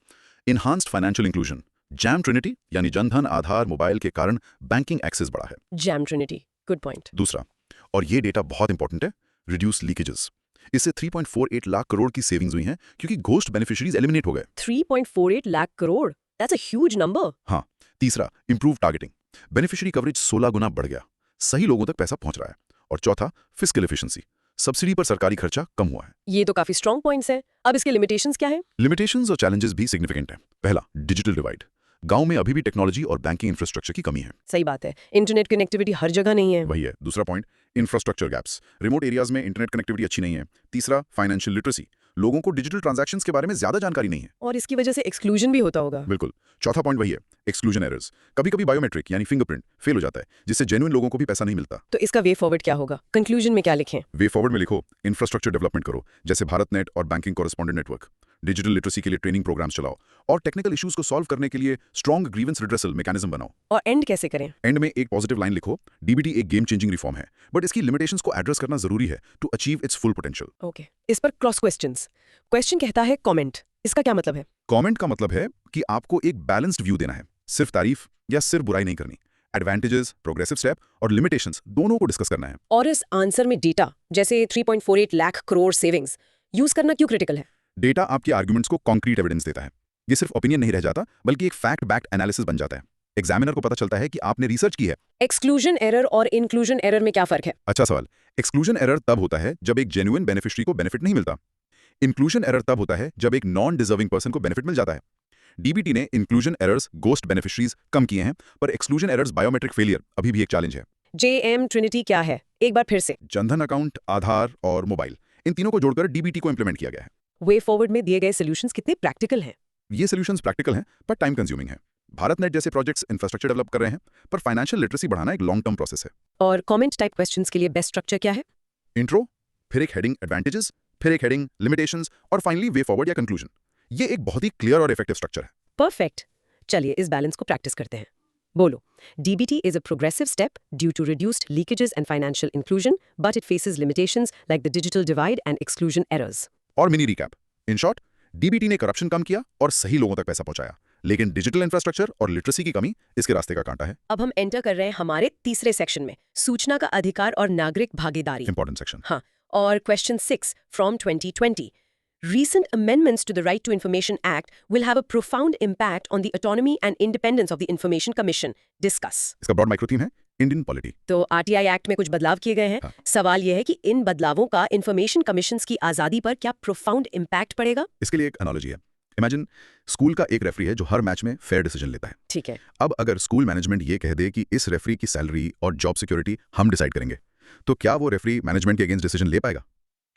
enhanced financial inclusion. Jam Trinity यानी जनधन, आधार, मोबाइल के कारण बैंकिंग एक्सेस बढ़ा है। Jam Trinity, good point. दूसरा, और ये डेटा बहुत इंपॉर्टेंट है, रिड्यूस लीकेजेस। इससे 3.48 लाख करोड़ की सेविंग्स हुई हैं क्योंकि घोस्ट बेनिफिशियरीज एलिमिनेट हो गए। 3.48 lakh crore, that's a huge number. हाँ। तीसरा, इंप्रूव टारगेटिंग। बेनिफिशियरी कवरेज 16 गुना बढ़ गया, सही लोगों तक पैसा पहुंच रहा है। और चौथा, फिस्कल एफिशिएंसी। सब्सिडी पर सरकारी खर्चा कम हुआ है। ये तो काफी स्ट्रॉन्ग पॉइंट्स हैं। अब इसके लिमिटेशंस क्या हैं? लिमिटेशंस और चैलेंजेस भी सिग्निफिकेंट हैं। पहला, डिजिटल डिवाइड। गांव में अभी भी टेक्नोलॉजी और बैंकिंग इंफ्रास्ट्रक्चर की कमी है। सही बात है, इंटरनेट कनेक्टिविटी हर जगह नहीं है। वही है दूसरा point, infrastructure gaps. Remote areas में इंटरनेट कनेक्टिविटी अच्छी नहीं है। तीसरा, फाइनेंशियल लिटरेसी। लोगों को डिजिटल ट्रांजैक्शंस के बारे में ज्यादा जानकारी नहीं है। और इसकी वजह से एक्सक्लूजन भी होता होगा। बिल्कुल। चौथा पॉइंट वही है, एक्सक्लूजन एरर्स। कभी कभी बायोमेट्रिक यानी फिंगरप्रिंट फेल हो जाता है, जिससे जेन्युइन लोगों को भी पैसा नहीं मिलता। तो इसका वे फॉरवर्ड क्या होगा? कंक्लूजन में क्या लिखें? वे फॉरवर्ड में लिखो, इंफ्रास्ट्रक्चर डेवलपमेंट करो, जैसे भारत नेट और banking correspondent network. Digital literacy के लिए ट्रेनिंग प्रोग्राम्स चलाओ और टेक्निकल इश्यूज को सॉल्व करने के लिए स्ट्रॉन्ग ग्रीवेंस रिड्रेसल मैकेनिज्म बनाओ। और एंड कैसे करें? एंड में एक पॉजिटिव लाइन लिखो, डीबीटी एक गेम चेंजिंग रिफॉर्म है, बट इसकी लिमिटेशंस को एड्रेस करना जरूरी है to achieve its full potential. Okay, इस पर क्रॉस क्वेश्चंस। क्वेश्चन कहता है कमेंट, इसका क्या मतलब है? कमेंट का मतलब है कि आपको एक बैलेंस्ड व्यू देना है, सिर्फ तारीफ या सिर्फ बुराई नहीं करनी। एडवांटेजेस, प्रोग्रेसिव स्टेप और लिमिटेशंस दोनों को डिस्कस करना है। और इस आंसर में डेटा जैसे 3.48 लाख करोड़ सेविंग्स यूज करना क्यों क्रिटिकल है? डेटा आपके आर्गुमेंट्स को कॉन्क्रीट एविडेंस देता है। ये सिर्फ ओपिनियन नहीं रह जाता, बल्कि एक फैक्ट बैक्ड एनालिसिस बन जाता है। एग्जामिनर को पता चलता है कि आपने रिसर्च की है। एक्सक्लूजन एरर और इंक्लूजन एरर में क्या फर्क है? अच्छा सवाल। एक्सक्लूजन एरर तब होता है जब एक जेन्युइन बेनिफिशियरी को बेनिफिट नहीं मिलता। इंक्लूजन एरर तब होता है जब एक नॉन डिजर्विंग पर्सन को बेनिफिट मिल जाता है। डीबीटी ने इंक्लूजन एरर्स, गोस्ट बेनिफिशरीज कम किए हैं, पर एक्सक्लूजन एरर्स, बायोमेट्रिक फेलियर अभी भी एक चैलेंज है। JM ट्रिनिटी क्या है? एक बार फिर से। जनधन अकाउंट, आधार और मोबाइल, इन तीनों को जोड़कर डीबीटी को इंप्लीमेंट किया गया है। वे फॉरवर्ड में दिए गए सॉल्यूशंस कितने प्रैक्टिकल हैं? ये सॉल्यूशंस प्रैक्टिकल हैं पर टाइम कंज्यूमिंग है। भारत नेट जैसे प्रोजेक्ट्स इंफ्रास्ट्रक्चर डेवलप कर रहे हैं, पर फाइनेंशियल लिटरेसी बढ़ाना एक लॉन्ग टर्म प्रोसेस है। और कमेंट टाइप क्वेश्चंस के लिए बेस्ट स्ट्रक्चर क्या है? इंट्रो, फिर एक हेडिंग एडवांटेजेस, फिर एक हेडिंग लिमिटेशंस और फाइनली वे फॉरवर्ड या कंक्लूजन। ये एक बहुत ही क्लियर और इफेक्टिव स्ट्रक्चर है। परफेक्ट। चलिए इस बैलेंस को प्रैक्टिस करते हैं। बोलो, DBT is a progressive step due to reduced leakages and financial inclusion, but it faces limitations like the digital divide and exclusion errors. और mini recap, in short, DBT ने corruption कम किया और सही लोगों तक पैसा पहुंचाया, लेकिन डिजिटल इंफ्रास्ट्रक्चर और लिटरेसी की कमी इसके रास्ते का कांटा है। अब हम एंटर कर रहे हैं हमारे तीसरे सेक्शन में, सूचना का अधिकार और नागरिक भागीदारी। Important section. हाँ, और question 6 from 2020. Recent amendments to the Right to Information Act will have a profound impact on the autonomy and independence of the Information Commission. Discuss. इसका ब्रॉड माइक्रो थीम है इंडियन पॉलिटी। तो RTI act में कुछ बदलाव किए गए हैं। हाँ। सवाल यह है कि इन बदलावों का इंफॉर्मेशन कमीशंस की आजादी पर क्या प्रोफाउंड इम्पैक्ट पड़ेगा? इसके लिए एक एनालॉजी है। इमेजिन स्कूल का एक रेफरी है जो हर मैच में फेयर डिसीजन लेता है। ठीक है। अब अगर स्कूल मैनेजमेंट ये कह दे कि इस रेफरी की सैलरी और जॉब सिक्योरिटी हम डिसाइड करेंगे, तो क्या वो रेफरी मैनेजमेंट के अगेंस्ट डिसीजन ले पाएगा?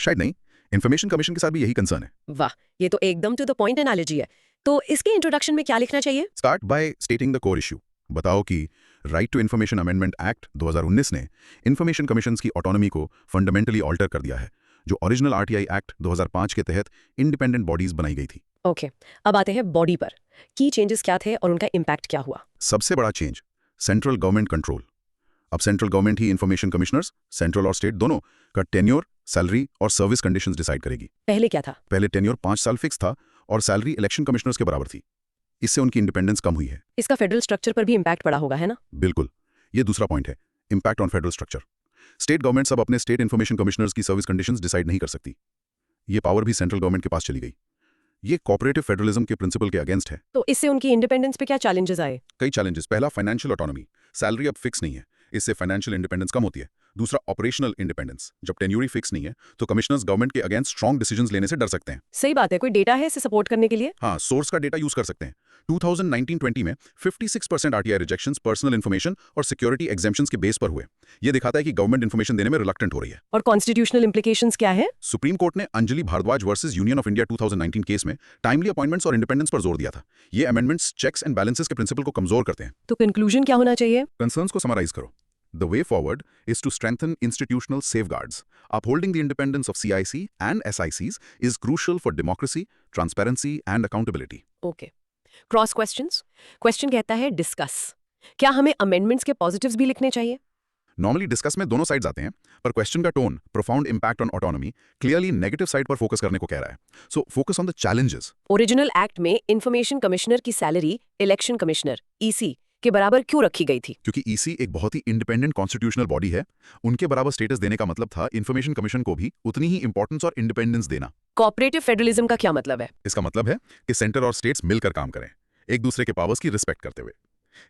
शायद नहीं। इन्फॉर्मेशन कमीशन के साथ भी यही कंसर्न है। वाह, ये तो एकदम टू द पॉइंट एनालॉजी है। तो इसके इंट्रोडक्शन में क्या लिखना चाहिए? Start by stating the core issue. बताओ कि right to information amendment act 2019 ने इन्फॉर्मेशन कमीशंस की ऑटोनॉमी को फंडामेंटली ऑल्टर कर दिया है, जो ओरिजिनल RTI एक्ट 2005 के तहत इंडिपेंडेंट बॉडीज बनाई गई थी। ओके, अब आते हैं बॉडी पर। की चेंजेस क्या थे और उनका इम्पैक्ट क्या हुआ? सबसे बड़ा चेंज, सेंट्रल गवर्नमेंट कंट्रोल। अब सेंट्रल गवर्नमेंट ही इन्फॉर्मेशन कमिश्नर्स, सेंट्रल और स्टेट दोनों, का टेन्योर, सैलरी और सर्विस कंडीशंस डिसाइड करेगी। पहले क्या था? पहले टेन्योर 5 साल फिक्स था और सैलरी इलेक्शन कमिश्नर्स के बराबर थी। इससे उनकी इंडिपेंडेंस कम हुई है। इसका फेडरल स्ट्रक्चर पर भी इम्पैक्ट पड़ा होगा, है ना? बिल्कुल, ये दूसरा पॉइंट है, impact on federal structure. State governments अब अपने स्टेट इन्फॉर्मेशन कमिश्नर्स की सर्विस कंडीशंस डिसाइड नहीं कर सकती। ये पावर भी सेंट्रल गवर्नमेंट के पास चली गई। ये कोऑपरेटिव फेडरलिज्म के प्रिंसिपल के अगेंस्ट है। तो इससे उनकी इंडिपेंडेंस पे क्या चैलेंजेस आए? कई चैलेंजेस। पहला, फाइनेंशियल ऑटोनॉमी। सैलरी अब फिक्स नहीं है, इससे फाइनेंशियल इंडिपेंडेंस कम होती है। दूसरा, ऑपरेशनल इंडिपेंडेंस। जब टेन्योर फिक्स नहीं है तो कमिश्नर्स गवर्नमेंट के अगेंस्ट स्ट्रॉन्ग डिसीजंस लेने से डर सकते हैं। सही बात है। कोई डेटा है इसे सपोर्ट करने के लिए? हाँ, सोर्स का डेटा यूज कर सकते हैं। 2019-20 में 56% RTI रिजेक्शंस पर्सनल इन्फॉर्मेशन और सिक्योरिटी एग्जेम्पशंस के बेस पर हुए। ये दिखाता है कि गवर्नमेंट इन्फॉर्मेशन देने में रिलक्टेंट हो रही है। और कॉन्स्टिट्यूशनल इंप्लीकेशंस क्या है? सुप्रीम कोर्ट ने Anjali Bhardwaj versus union of India 2019 case में टाइमली अपॉइंटमेंट्स और इंडिपेंडेंस पर जोर दिया था। ये अमेंडमेंट्स चेक्स एंड बैलेंसेस के प्रिंसिपल को कमजोर करते हैं। तो कंक्लूजन क्या होना चाहिए? कंसर्न्स को समराइज करो। The way forward is to strengthen institutional safeguards. Upholding the independence of CIC and SICs is crucial for democracy, transparency and accountability. Okay, cross questions. Question कहता है डिस्कस। क्या हमें अमेंडमेंट्स के पॉजिटिव्स भी लिखने चाहिए? नॉर्मली डिस्कस में दोनों साइड्स आते हैं, पर क्वेश्चन का tone profound impact on autonomy clearly negative side पर फोकस करने को कह रहा है। So focus on the challenges. Original act में इंफॉर्मेशन कमिश्नर की सैलरी इलेक्शन कमिश्नर EC के बराबर क्यों रखी गई थी? क्योंकि EC एक बहुत ही इंडिपेंडेंट कॉन्स्टिट्यूशनल बॉडी है। उनके बराबर स्टेटस देने का मतलब था इन्फॉर्मेशन कमीशन को भी उतनी ही इंपॉर्टेंस और इंडिपेंडेंस देना। कोऑपरेटिव फेडरलिज्म का क्या मतलब है? इसका मतलब है कि सेंटर और स्टेट्स मिलकर काम करें, एक दूसरे के पावर्स की रिस्पेक्ट करते हुए।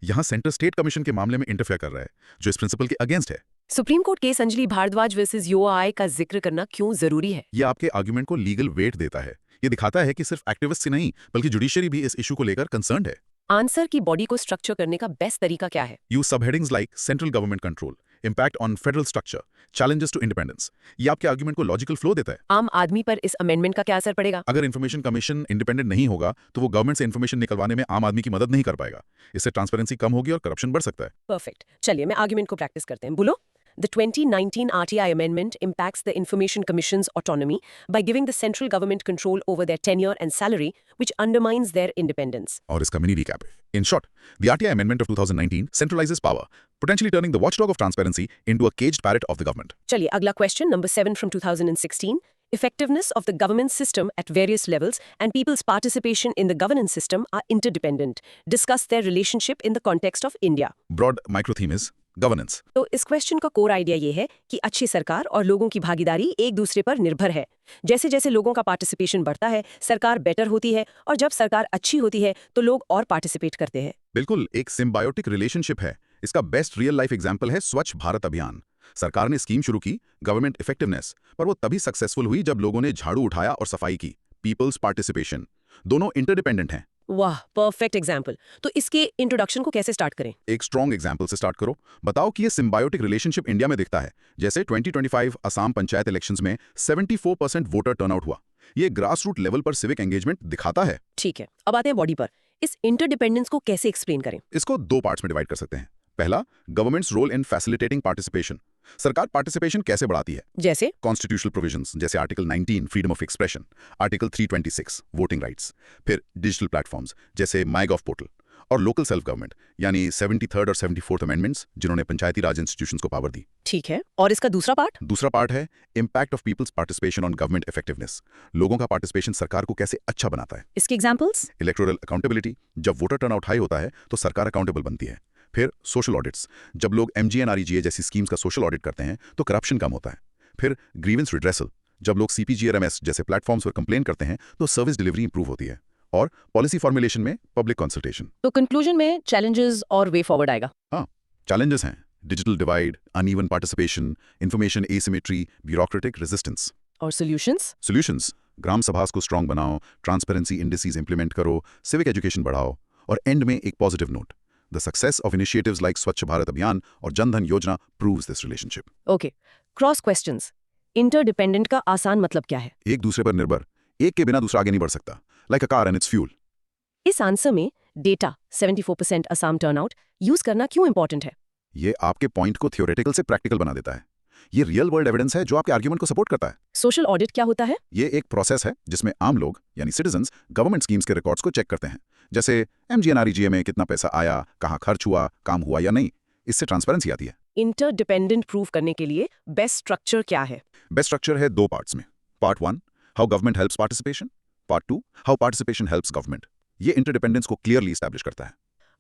यहाँ सेंटर स्टेट कमीशन के मामले में इंटरफेयर कर रहा है, जो इस प्रिंसिपल के अगेंस्ट है। Supreme court case Anjali Bhardwaj versus UOI का जिक्र करना क्यों जरूरी है? ये आपके आर्गुमेंट को लीगल वेट देता है। ये दिखाता है कि सिर्फ एक्टिविस्ट ही नहीं, बल्कि जुडिशरी भी इस इशू को लेकर कंसर्न्ड है। आंसर की बॉडी को स्ट्रक्चर करने का बेस्ट तरीका क्या है? Use subheadings like central government control, impact on federal structure, challenges to independence. ये आपके आर्गुमेंट को लॉजिकल फ्लो देता है। आम आदमी पर इस अमेंडमेंट का क्या असर पड़ेगा? अगर इन्फॉर्मेशन कमीशन इंडिपेंडेंट नहीं होगा तो वो गवर्नमेंट से इन्फॉर्मेशन निकलवाने में आम आदमी की मदद नहीं कर पाएगा। इससे ट्रांसपेरेंसी कम होगी और करप्शन बढ़ सकता है। परफेक्ट। चलिए मैं आर्गुमेंट को प्रैक्टिस करते हैं। बोलो। The 2019 RTI amendment impacts the Information Commission's autonomy by giving the central government control over their tenure and salary, which undermines their independence. और इसका मिनी रिकैप है। In short, the RTI amendment of 2019 centralizes power, potentially turning the watchdog of transparency into a caged parrot of the government. चलिए अगला question number 7 from 2016. Effectiveness of the governance system at various levels and people's participation in the governance system are interdependent. Discuss their relationship in the context of India. Broad micro theme is governance. तो इस question का core idea ये है कि अच्छी सरकार और लोगों की भागीदारी एक दूसरे पर निर्भर है। जैसे जैसे लोगों का पार्टिसिपेशन बढ़ता है, सरकार बेटर होती है, और जब सरकार अच्छी होती है तो लोग और पार्टिसिपेट करते हैं। बिल्कुल एक सिम्बायोटिक रिलेशनशिप है। इसका बेस्ट रियल लाइफ एग्जांपल है स्वच्छ भारत अभियान। सरकार ने स्कीम शुरू की, गवर्नमेंट इफेक्टिवनेस, पर वो तभी सक्सेसफुल हुई जब लोगों ने झाड़ू उठाया और सफाई की। पीपल्स पार्टिसिपेशन, दोनों इंटरडिपेंडेंट हैं। वाह, परफेक्ट एग्जाम्पल। तो इसके इंट्रोडक्शन को कैसे स्टार्ट करें? एक स्ट्रॉन्ग एग्जाम्पल से स्टार्ट करो। बताओ कि ये सिम्बायोटिक रिलेशनशिप इंडिया में दिखता है। जैसे 2025 असम पंचायत इलेक्शंस में 74% वोटर टर्नआउट हुआ। ये ग्रास रूट लेवल पर सिविक एंगेजमेंट दिखाता है। ठीक है, अब आते हैं बॉडी पर। इस इंटरडिपेंडेंस को कैसे एक्सप्लेन करें? इसको दो पार्ट्स में डिवाइड कर सकते हैं। पहला, government's role in facilitating participation. सरकार पार्टिसिपेशन कैसे बढ़ाती है? जैसे कॉन्स्टिट्यूशनल प्रोविजंस जैसे article 19 freedom of expression, article 326 voting rights, फिर डिजिटल प्लेटफॉर्म्स जैसे माईगॉव पोर्टल, और लोकल सेल्फ गवर्नमेंट यानी 73rd और 74th अमेंडमेंट्स जिन्होंने पंचायती राज इंस्टीट्यूशंस को पावर दी। ठीक है, और इसका दूसरा पार्ट? दूसरा पार्ट है impact of peoples participation on government effectiveness. लोगों का पार्टिसिपेशन सरकार को कैसे अच्छा बनाता है। इसके एग्जांपल्स? इलेक्टोरल अकाउंटेबिलिटी, जब वोटर टर्नआउट हाई होता है तो सरकार अकाउंटेबल बनती है। फिर सोशल ऑडिट्स, जब लोग MGNREGA जैसी स्कीम्स का सोशल ऑडिट करते हैं तो करप्शन कम होता है। फिर ग्रीवेंस रिड्रेसल, जब लोग CPGRMS जैसे प्लेटफॉर्म्स पर कंप्लेन करते हैं तो सर्विस डिलीवरी इंप्रूव होती है। और पॉलिसी फॉर्मुलेशन में पब्लिक कंसल्टेशन। तो कंक्लूजन में चैलेंजेस और वे फॉरवर्ड आएगा। हाँ, चैलेंजेस हैं digital divide, uneven participation, information asymmetry, bureaucratic resistance. और सॉल्यूशंस? सॉल्यूशंस, ग्राम सभास को स्ट्रांग बनाओ, ट्रांसपेरेंसी इंडिसेस इंप्लीमेंट करो, सिविक एजुकेशन बढ़ाओ, और एंड में एक positive note. The success of initiatives like स्वच्छ भारत अभियान और जन धन योजना proves this relationship. Okay, cross questions. Interdependent का आसान मतलब क्या है? एक दूसरे पर निर्भर, एक के बिना दूसरा आगे नहीं बढ़ सकता। Like a car and it's fuel. इस आंसर में डेटा 74% असम टर्नआउट यूज करना क्यों इंपॉर्टेंट है? ये आपके पॉइंट को थियोरेटिकल से प्रैक्टिकल बना देता है। ये रियल वर्ल्ड एविडेंस है जो आपके आर्ग्यूमेंट को सपोर्ट करता है। सोशल ऑडिट क्या होता है? ये एक प्रोसेस है जिसमें आम लोग यानी सिटीजंस गवर्नमेंट स्कीम्स के रिकॉर्ड्स को चेक करते हैं। जैसे MGNREGA में कितना पैसा आया, कहाँ खर्च हुआ, काम हुआ या नहीं। इससे ट्रांसपेरेंसी आती है। इंटरडिपेंडेंट प्रूव करने के लिए बेस्ट स्ट्रक्चर क्या है? बेस्ट स्ट्रक्चर है दो पार्ट्स में। Part 1, how government helps participation. Part 2, how participation helps government. ये इंटरडिपेंडेंस को क्लियरली एस्टैब्लिश करता है।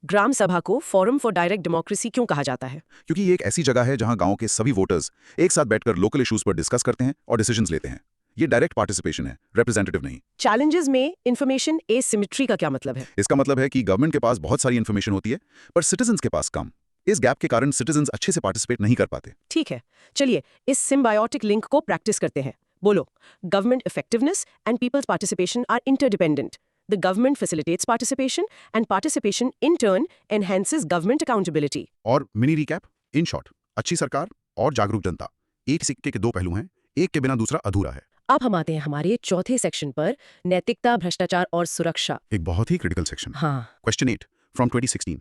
ग्राम सभा को फोरम फॉर डायरेक्ट डेमोक्रेसी क्यों कहा जाता है? क्योंकि ये एक ऐसी जगह है जहां गांव के सभी वोटर्स एक साथ बैठकर लोकल इश्यूज पर डिस्कस करते हैं और डिसीजंस लेते हैं। ये डायरेक्ट पार्टिसिपेशन है, रिप्रेजेंटेटिव नहीं। चैलेंजेस में इंफॉर्मेशन एसिमेट्री का क्या मतलब है? इसका मतलब है कि गवर्नमेंट के पास बहुत सारी इंफॉर्मेशन होती है पर सिटीजंस के पास कम। इस गैप के कारण सिटीजंस अच्छे से पार्टिसिपेट नहीं कर पाते। ठीक है, चलिए इस सिम्बायोटिक लिंक को प्रैक्टिस करते हैं। बोलो, government effectiveness and people's participation are interdependent. The government facilitates participation and participation in turn enhances government accountability. और मिनी रिकैप, इन शॉर्ट, अच्छी सरकार और जागरूक जनता एक सिक्के के दो पहलू हैं, एक के बिना दूसरा अधूरा है। अब हम आते हैं हमारे चौथे सेक्शन पर, नैतिकता, भ्रष्टाचार और सुरक्षा। एक बहुत ही क्रिटिकल सेक्शन। हाँ। Question 8 from 2016।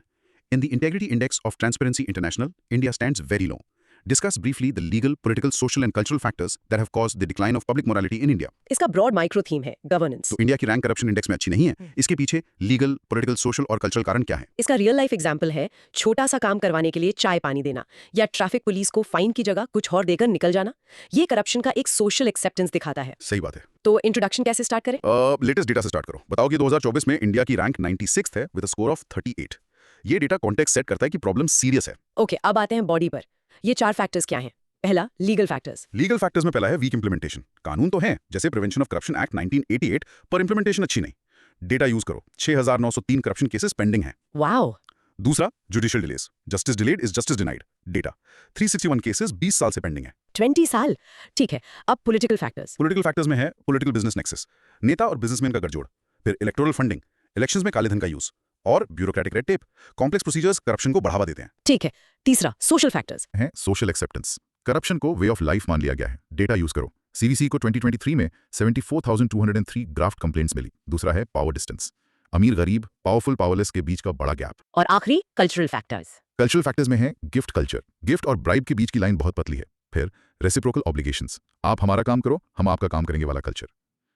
In the Integrity Index of Transparency International, India stands very low. Discuss briefly the legal, political, social and cultural factors that have caused the decline of public morality in India. इसका broad micro theme है governance. तो India की rank corruption index में अच्छी नहीं है। इसके पीछे लीगल, पॉलिटिकल, सोशल और कल्चरल कारण क्या है? इसका रियल लाइफ एग्जांपल है छोटा सा काम करवाने के लिए चाय पानी देना, या ट्रैफिक पुलिस को फाइन की जगह कुछ और देकर निकल जाना। ये करप्शन का एक सोशल एक्सेप्टेंस दिखाता है। सही बात है। तो इंट्रोडक्शन कैसे स्टार्ट करें? लेटेस्ट डेटा से स्टार्ट करो। बताओ कि 2024 में इंडिया की रैंक 96th है विद अ स्कोर ऑफ 38। ये डेटा कॉन्टेक्स्ट सेट करता है कि प्रॉब्लम सीरियस है। ओके, अब आते हैं बॉडी पर। ये 4 फैक्टर्स क्या हैं? पहला, लीगल फैक्टर्स। लीगल फैक्टर्स में पहला है वीक इंप्लीमेंटेशन। कानून तो है जैसे प्रिवेंशन ऑफ करप्शन एक्ट 1988, पर इंप्लीमेंटेशन अच्छी नहीं। डेटा यूज करो, 6903 करप्शन केसेस पेंडिंग हैं। वाओ। दूसरा, judicial delays. Justice delayed is justice denied. Data 361 cases 20 साल से पेंडिंग है। 20 साल? ठीक है, अब पॉलिटिकल फैक्टर्स। पॉलिटिकल फैक्टर्स में है पॉलिटिकल बिजनेस नेक्सस, नेता और बिजनेसमैन का गठजोड़। फिर इलेक्टोरल फंडिंग, इलेक्शंस में काले धन का यूज, और bureaucratic red tape, complex procedures corruption को बढ़ावा देते हैं। ठीक है। तीसरा, सोशल फैक्टर्स। है सोशल एक्सेप्टेंस। करप्शन को वे ऑफ लाइफ मान लिया गया है। डेटा यूज करो। सीवीसी को 2023 में 74,203 ग्राफ्ट कंप्लेंट्स मिली। दूसरा है पावर डिस्टेंस, अमीर गरीब, पावरफुल पावरलेस के बीच का बड़ा गैप। और आखिरी, कल्चरल फैक्टर्स। कल्चरल फैक्टर्स में है गिफ्ट कल्चर, गिफ्ट और ब्राइब के बीच की लाइन बहुत पतली है। फिर रेसिप्रोकल ऑब्लिगेशंस, आप हमारा काम करो हम आपका काम करेंगे वाला कल्चर।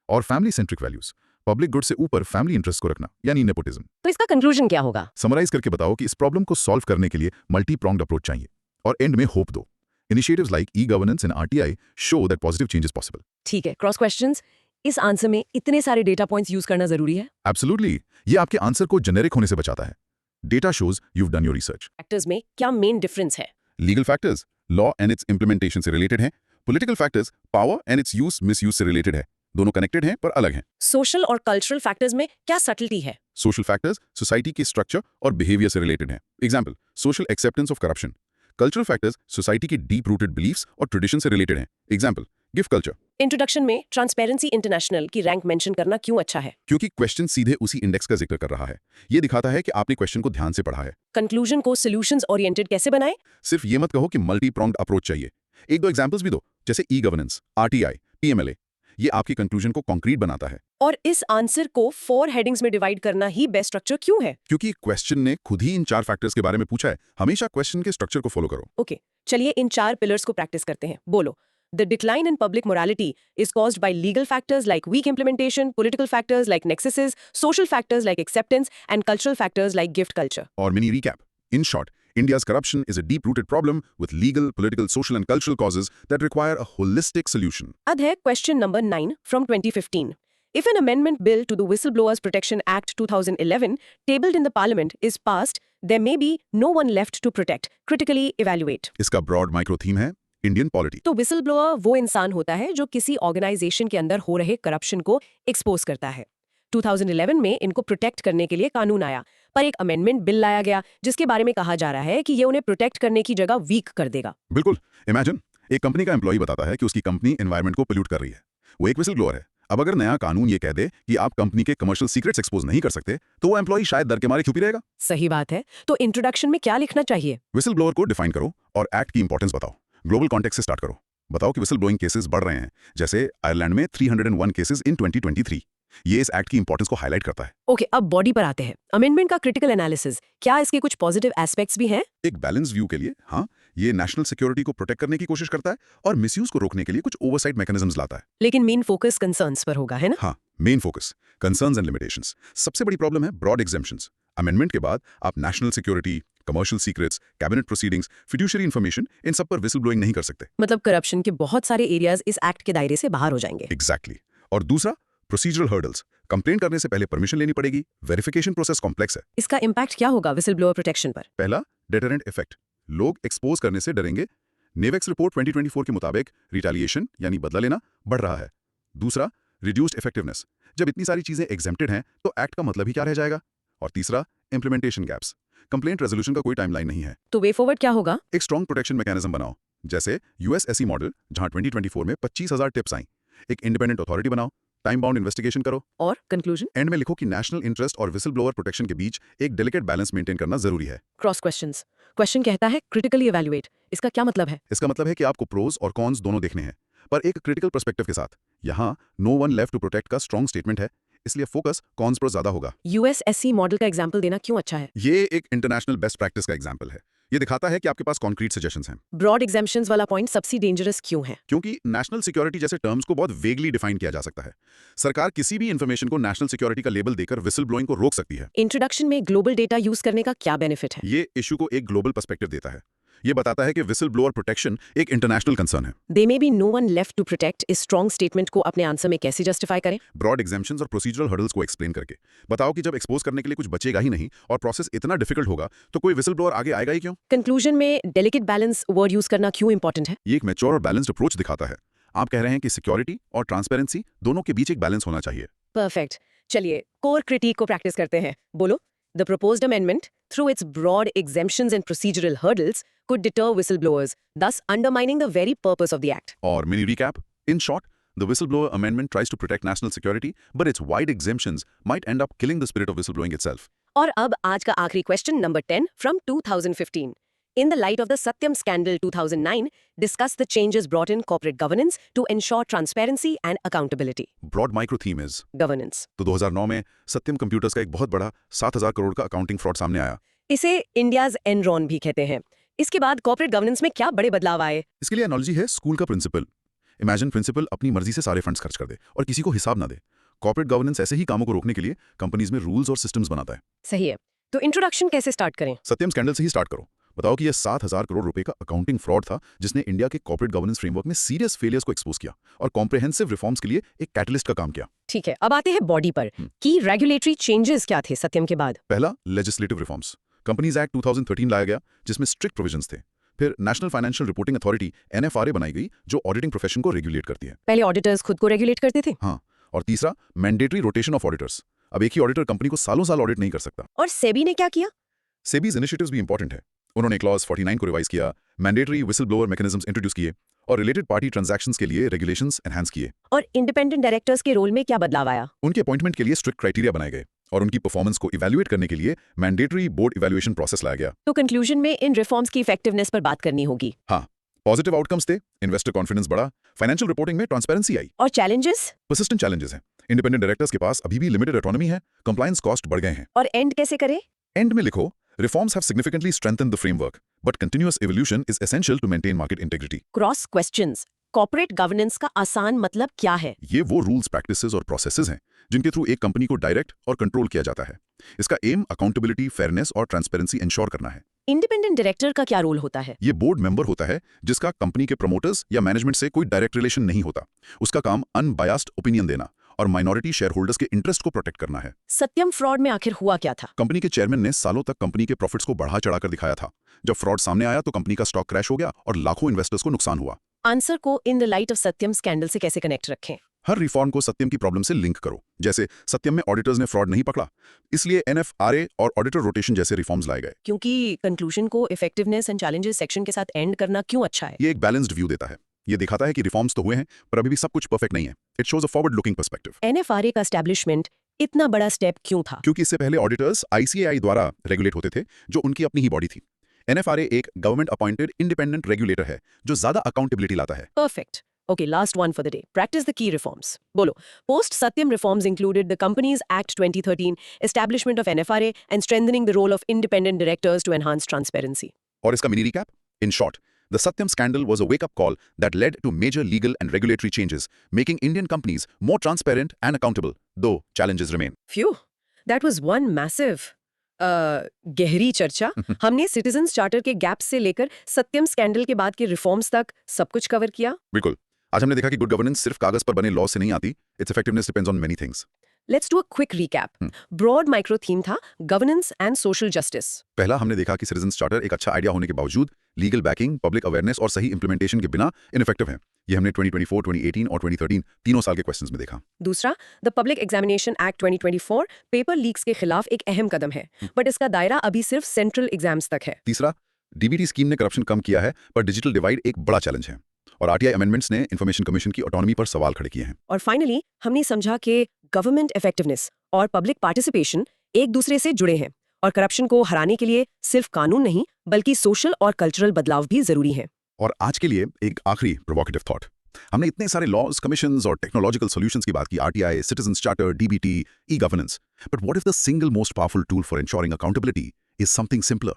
और family centric values, public good से ऊपर फैमिली इंटरेस्ट को रखना, यानी नेपोटिज्म। तो इसका कंक्लूजन क्या होगा? समराइज करके बताओ कि इस प्रॉब्लम को सॉल्व करने के लिए मल्टी प्रोंग्ड अप्रोच चाहिए और एंड में होप दो। Initiatives like e-governance and RTI show that positive change is possible. ठीक है। क्रॉस क्वेश्चंस, इस आंसर में इतने सारे डेटा पॉइंट्स यूज करना जरूरी है? एब्सोल्युटली, ये आपके आंसर को जेनेरिक होने से बचाता है। Data shows you've done your research। Factors में क्या मेन डिफरेंस है? Legal factors law and it's implementation से रिलेटेड हैं। Political factors power and it's use misuse से रिलेटेड है। दोनों कनेक्टेड हैं पर अलग हैं। सोशल और कल्चरल फैक्टर्स में क्या सटलिटी है? सोशल फैक्टर्स सोसाइटी के स्ट्रक्चर और बिहेवियर से रिलेटेड हैं। Example, social acceptance of corruption. Cultural factors society की डीप रूटेड बिलीफ्स और ट्रेडिशन से रिलेटेड हैं। Example, gift culture. इंट्रोडक्शन में ट्रांसपेरेंसी इंटरनेशनल की रैंक मेंशन करना क्यों अच्छा है? क्योंकि क्वेश्चन सीधे उसी इंडेक्स का जिक्र कर रहा है। ये दिखाता है कि आपने क्वेश्चन को ध्यान से पढ़ा है। कंक्लूजन को सॉल्यूशंस ओरिएंटेड कैसे बनाएं? सिर्फ ये मत कहो कि मल्टी प्रोंग्ड अप्रोच चाहिए। एक दो एग्जांपल्स भी दो, जैसे ई गवर्नेंस, आरटीआई, पीएमएलए। ये आपकी कंक्लूजन को कॉन्क्रीट बनाता है। और इस आंसर को 4 हेडिंग्स में डिवाइड करना ही बेस्ट स्ट्रक्चर क्यों है? क्योंकि क्वेश्चन ने खुद ही इन 4 फैक्टर्स के बारे में पूछा है। हमेशा क्वेश्चन के स्ट्रक्चर को फॉलो करो। ओके, चलिए इन 4 पिलर्स को प्रैक्टिस करते हैं। बोलो। The decline in public morality is caused by legal factors like weak implementation, political factors like nexuses, social factors like acceptance, and cultural factors like gift culture. और mini recap. In short, India's corruption is a deep-rooted problem with legal, political, social, and cultural causes that require a holistic solution. अब है question number 9 from 2015. If an amendment bill to the Whistleblowers Protection Act 2011 tabled in the Parliament is passed, there may be no one left to protect. Critically evaluate. इसका broad micro theme है Indian polity. तो whistle blower वो इंसान होता है जो किसी organisation के अंदर हो रहे करप्शन को एक्सपोज करता है। 2011 में इनको प्रोटेक्ट करने के लिए कानून आया, पर एक अमेंडमेंट बिल लाया गया जिसके बारे में कहा जा रहा है कि ये उन्हें प्रोटेक्ट करने की जगह वीक कर देगा। बिल्कुल। इमेजिन, एक कंपनी का एम्प्लॉय बताता है कि उसकी कंपनी एनवायरनमेंट को पोल्यूट कर रही है। वो एक विसल ब्लोअर है। अब अगर नया कानून ये कह दे कि आप कंपनी के कमर्शियल सीक्रेट्स एक्सपोज नहीं कर सकते, तो वो एम्प्लॉय शायद डर के मारे चुप ही रहेगा। सही बात है। तो इंट्रोडक्शन में क्या लिखना चाहिए? विसल ब्लोअर को डिफाइन करो और एक्ट की इंपॉर्टेंस बताओ। ग्लोबल कॉन्टेक्स्ट से स्टार्ट करो। बताओ कि विसल ब्लोइंग केसेस बढ़ रहे हैं, जैसे आयरलैंड में 301 केसेस इन 2023। ये इस एक्ट की इंपॉर्टेंस को हाईलाइट करता है। ओके, अब बॉडी पर आते हैं। अमेंडमेंट का क्रिटिकल एनालिसिस, क्या इसके कुछ पॉजिटिव एस्पेक्ट्स भी हैं? एक बैलेंस व्यू के लिए हाँ, ये नेशनल सिक्योरिटी को प्रोटेक्ट करने की कोशिश करता है और मिसयूज को रोकने के लिए कुछ ओवरसाइट मैकेनिज्म्स लाता है। लेकिन मेन फोकस कंसर्न्स पर होगा, है ना? हाँ, main focus concerns and limitations. सबसे बड़ी प्रॉब्लम है ब्रॉड एग्जेम्पशंस। अमेंडमेंट के बाद आप national security, commercial secrets, cabinet proceedings, fiduciary information, इन सब पर विसल ब्लोइंग नहीं कर सकते। मतलब करप्शन के बहुत सारे एरियाज इस एक्ट के दायरे से बाहर हो जाएंगे। एग्जैक्टली। और दूसरा, प्रोसीजरल हर्डल्स। कंप्लेंट करने से पहले परमिशन लेनी पड़ेगी, वेरिफिकेशन प्रोसेस कॉम्प्लेक्स है। इसका इम्पैक्ट क्या होगा विसल ब्लोअर प्रोटेक्शन पर? पहला, डेटरेंट इफेक्ट। लोग एक्सपोज करने से डरेंगे। नेवेक्स रिपोर्ट 2024 के मुताबिक रिटेलिएशन यानी बदला लेना बढ़ रहा है। दूसरा, रिड्यूस्ड इफेक्टिवनेस। जब इतनी सारी चीजें एग्जेम्प्टेड हैं तो एक्ट का मतलब ही क्या रह जाएगा। और तीसरा, इंप्लीमेंटेशन गैप्स। कंप्लेंट रेजोल्यूशन का कोई टाइमलाइन नहीं है। तो वे फॉरवर्ड क्या होगा? एक स्ट्रॉन्ग प्रोटेक्शन मैकेनिज्म बनाओ, जैसे यूएसएससी मॉडल, जहां 2024 में 25,000 टिप्स आई। एक इंडिपेंडेंट अथॉरिटी बनाओ, टाइम बाउंड इन्वेस्टिगेशन करो। और कंक्लूजन? एंड में लिखो कि नेशनल इंटरेस्ट और विसल ब्लोअर प्रोटेक्शन के बीच एक डेलिकेट बैलेंस मेंटेन करना जरूरी है। Cross questions. क्वेश्चन कहता है क्रिटिकली इवैल्यूएट, इसका क्या मतलब है? इसका मतलब है कि आपको प्रोज और कॉन्स दोनों देखने हैं, पर एक क्रिटिकल पर्सपेक्टिव के साथ। यहाँ no one left to protect का स्ट्रॉन्ग स्टेटमेंट है, इसलिए फोकस कॉन्स पर ज्यादा होगा। यूएसएससी मॉडल का एग्जांपल देना क्यों अच्छा है? ये एक इंटरनेशनल बेस्ट प्रैक्टिस का एग्जाम्पल है। ये दिखाता है कि आपके पास कॉन्क्रीट सजेशंस हैं। ब्रॉड एग्जेम्पशंस वाला पॉइंट सबसे डेंजरस क्यों है? क्योंकि नेशनल सिक्योरिटी जैसे टर्म्स को बहुत वेगली डिफाइन किया जा सकता है। सरकार किसी भी इंफॉर्मेशन को नेशनल सिक्योरिटी का लेबल देकर विसल ब्लोइंग को रोक सकती है। इंट्रोडक्शन में ग्लोबल डेटा यूज करने का क्या बेनिफिट है? ये इशू को एक ग्लोबल पर्सपेक्टिव देता है। ये बताता है कि विसल ब्लोअर प्रोटेक्शन एक इंटरनेशनल कंसर्न है। They may be no one left to protect इस स्ट्रॉन्ग स्टेटमेंट को अपने आंसर में कैसे जस्टिफाई करें? ब्रॉड एग्जेम्पशंस और प्रोसीजरल हर्डल्स को एक्सप्लेन करके बताओ कि जब एक्सपोज करने के लिए कुछ बचेगा ही नहीं और प्रोसेस इतना डिफिकल्ट होगा तो कोई विसल ब्लोअर आगे आएगा ही क्यों? कंक्लूजन में डेलिकेट बैलेंस वर्ड यूज करना क्यों इंपॉर्टेंट है? ये एक मैच्योर और बैलेंस्ड अप्रोच दिखाता है। आप कह रहे हैं कि सिक्योरिटी और ट्रांसपेरेंसी दोनों के बीच एक बैलेंस होना चाहिए। परफेक्ट। चलिए कोर क्रिटिक को प्रैक्टिस करते हैं। बोलो। The proposed amendment, through its broad exemptions and procedural hurdles, could deter whistleblowers, thus undermining the very purpose of the act. और mini recap. In short, the whistleblower amendment tries to protect national security, but its wide exemptions might end up killing the spirit of whistleblowing itself. और अब आज का आखिरी question number 10 from 2015. In the light of the Satyam scandal 2009, discuss the changes brought in corporate governance to ensure transparency and accountability. Broad micro theme is Governance. तो 2009 में सत्यम computers का एक बहुत बड़ा 7,000 करोड़ का अकाउंटिंग फ्रॉड सामने आया। इसे इंडियाज एनरॉन भी कहते हैं. इसके बाद कॉर्पोरेट गवर्नेंस में क्या बड़े बदलाव आए? इसके लिए एनालॉजी है स्कूल का प्रिंसिपल। इमेजिन प्रिंसिपल अपनी मर्जी से सारे फंड्स खर्च कर दे और किसी को हिसाब ना दे। कॉर्पोरेट गवर्नेंस ऐसे ही कामों को रोकने के लिए कंपनीज में रूल्स और सिस्टम्स बनाता है। सही है. तो इंट्रोडक्शन कैसे स्टार्ट करें? सत्यम स्कैंडल से ही स्टार्ट करो। बताओ कि यह 7,000 करोड़ रुपए का अकाउंटिंग फ्रॉड था जिसने इंडिया के कॉर्पोरेट गवर्नेंस फ्रेमवर्क में सीरियस फेलियर्स को एक्सपोज किया और कॉम्प्रिहेंसिव रिफॉर्म्स के लिए एक कैटलिस्ट का काम किया। ठीक है, अब आते हैं बॉडी पर कि रेगुलेटरी चेंजेस क्या थे सत्यम के बाद? पहला, लेजिस्लेटिव रिफॉर्म्स। कंपनीज एक्ट 2013 लाया गया जिसमें स्ट्रिक्ट प्रोविजंस थे। फिर national financial reporting authority NFRA बनाई गई जो ऑडिटिंग प्रोफेशन को रेगुलेट करती है। पहले ऑडिटर्स खुद को रेगुलेट करते थे। हाँ, और तीसरा, मैंडेटरी रोटेशन ऑफ ऑडिटर्स। अब एक ही ऑडिटर कंपनी को सालों साल ऑडिट नहीं कर सकता। और सेबी ने क्या किया? सेबीज इनिशिएटिव्स भी इंपॉर्टेंट है। उन्होंने क्लॉज 49 को रिवाइज किया, mandatory whistle blower mechanisms introduce किए और रिलेटेड पार्टी ट्रांजैक्शंस के लिए रेगुलेशंस एनहांस किए। और इंडिपेंडेंट डायरेक्टर्स के रोल में क्या बदलाव आया? उनके अपॉइंटमेंट के लिए स्ट्रिक्ट क्राइटेरिया बनाए गए और उनकी परफॉर्मेंस को इवैल्यूएट करने के लिए मैंडेटरी बोर्ड इवैल्यूएशन प्रोसेस लाया गया। तो कंक्लूजन में इन रिफॉर्म्स की इफेक्टिवनेस पर बात करनी होगी। हाँ, पॉजिटिव आउटकम्स थे, इन्वेस्टर कॉन्फिडेंस बढ़ा, फाइनेंशियल रिपोर्टिंग में ट्रांसपेरेंसी आई। और चैलेंजेस? पर्सिस्टेंट चैलेंजेस हैं। इंडिपेंडेंट डायरेक्टर्स के पास अभी भी लिमिटेड ऑटोनॉमी है, कंप्लायंस कॉस्ट बढ़ गए हैं। और एंड कैसे करें? एंड में लिखो, reforms have significantly strengthened the framework, but continuous evolution is essential to maintain market integrity. Cross questions, corporate governance का आसान मतलब क्या है? ये वो रूल्स, प्रैक्टिसेस और प्रोसेसेस हैं जिनके थ्रू एक कंपनी को डायरेक्ट और कंट्रोल किया जाता है। इसका एम अकाउंटेबिलिटी, फेयरनेस और ट्रांसपेरेंसी इंश्योर करना है। इंडिपेंडेंट डायरेक्टर का क्या रोल होता है? ये बोर्ड मेंबर होता है जिसका कंपनी के प्रमोटर्स या मैनेजमेंट से कोई डायरेक्ट रिलेशन नहीं होता। उसका काम अनबायस्ड ओपिनियन देना और माइनॉरिटी शेयर होल्डर्स के इंटरेस्ट को प्रोटेक्ट करना है। सत्यम फ्रॉड में आखिर हुआ क्या था? कंपनी के चेयरमैन ने सालों तक कंपनी के प्रॉफिट्स को बढ़ा चढ़ाकर दिखाया था। जब फ्रॉड सामने आया तो कंपनी का स्टॉक क्रैश हो गया और लाखों इन्वेस्टर्स को नुकसान हुआ। आंसर को in the light of Satyam scandal से कैसे कनेक्ट रखें? हर रिफॉर्म को सत्यम की प्रॉब्लम से लिंक करो। जैसे सत्यम में ऑडिटर्स ने फ्रॉड नहीं पकड़ा, इसलिए NFRA और ऑडिटर रोटेशन जैसे रिफॉर्म्स लाए गए। क्योंकि कंक्लूजन को इफेक्टिवनेस एंड चैलेंजेस सेक्शन के साथ एंड करना क्यों अच्छा है? ये एक बैलेंस्ड व्यू देता है। ये दिखाता है कि रिफॉर्म्स तो हुए हैं पर अभी भी सब कुछ परफेक्ट नहीं है। It shows a forward looking perspective. NFRA का एस्टैब्लिशमेंट इतना बड़ा स्टेप क्यों था? क्योंकि इससे पहले ऑडिटर्स ICAI द्वारा रेगुलेट होते थे जो उनकी अपनी ही बॉडी थी। NFRA एक गवर्नमेंट अपॉइंटेड इंडिपेंडेंट रेगुलेटर है जो ज्यादा अकाउंटेबिलिटी लाता है। Perfect. Okay, last one for the day. Practice the key reforms. Bolo. Post Satyam reforms included the Companies Act 2013, establishment of NFRA, and strengthening the role of independent directors to enhance transparency. और इसका mini recap? In short, the Satyam scandal was a wake-up call that led to major legal and regulatory changes, making Indian companies more transparent and accountable, though challenges remain. Phew, that was one massive गहरी चर्चा। हमने citizens charter के gap से लेकर सत्यम scandal के बाद के reforms तक सब कुछ कवर किया। बिल्कुल। आज हमने देखा कि गुड गवर्नेंस सिर्फ कागज पर बने लॉ से नहीं आती। Its effectiveness depends on many things. Let's do a quick recap. Broad micro theme था गवर्नेंस एंड सोशल जस्टिस। पहला, हमने देखा कि सिटीजन्स चार्टर एक अच्छा आइडिया होने के बावजूद लीगल बैकिंग, पब्लिक अवेयरनेस और सही इंप्लीमेंटेशन के बिना इनइफेक्टिव है। ये हमने 2024, 2018 और 2013 तीनों साल के क्वेश्चंस में देखा। दूसरा, the public examination act 2024 paper leaks के खिलाफ एक अहम कदम है, बट इसका दायरा अभी सिर्फ सेंट्रल एग्जाम्स तक है। तीसरा, DBT स्कीम ने करप्शन कम किया है पर डिजिटल डिवाइड एक बड़ा चैलेंज है और RTI अमेंडमेंट्स ने इंफॉर्मेशन कमीशन की ऑटोनॉमी पर सवाल खड़े किए हैं। और फाइनली हमने समझा कि गवर्नमेंट इफेक्टिवनेस और पब्लिक पार्टिसिपेशन एक दूसरे से जुड़े हैं और करप्शन को हराने के लिए सिर्फ कानून नहीं बल्कि सोशल और कल्चरल बदलाव भी जरूरी है। और आज के लिए एक आखिरी प्रोवोकेटिव थॉट। हमने इतने सारे लॉज, कमीशंस और टेक्नोलॉजिकल सॉल्यूशंस की बात की, RTI, citizens charter, DBT, e-governance, but what if the single most powerful tool for ensuring accountability is something simpler?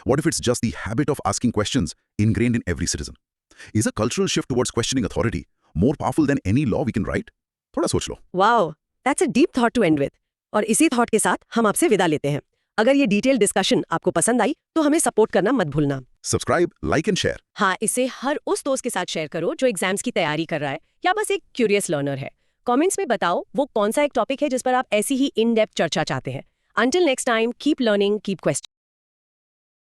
What if it's just the habit of asking questions ingrained in every citizen? Is a cultural shift towards questioning authority more powerful than any law we can write? थोड़ा सोच लो। Wow, that's a deep thought to end with. और इसी thought के साथ हम आपसे विदा लेते हैं। अगर ये डिटेल डिस्कशन आपको पसंद आई तो हमें सपोर्ट करना मत भूलना। Subscribe, like and share. हाँ, इसे हर उस दोस्त के साथ शेयर करो जो एग्जाम्स की तैयारी कर रहा है या बस एक क्यूरियस लर्नर है। कमेंट्स में बताओ वो कौन सा एक टॉपिक है जिस पर आप ऐसी ही इन डेप्थ चर्चा चाहते हैं। Until next time, keep learning, keep questioning.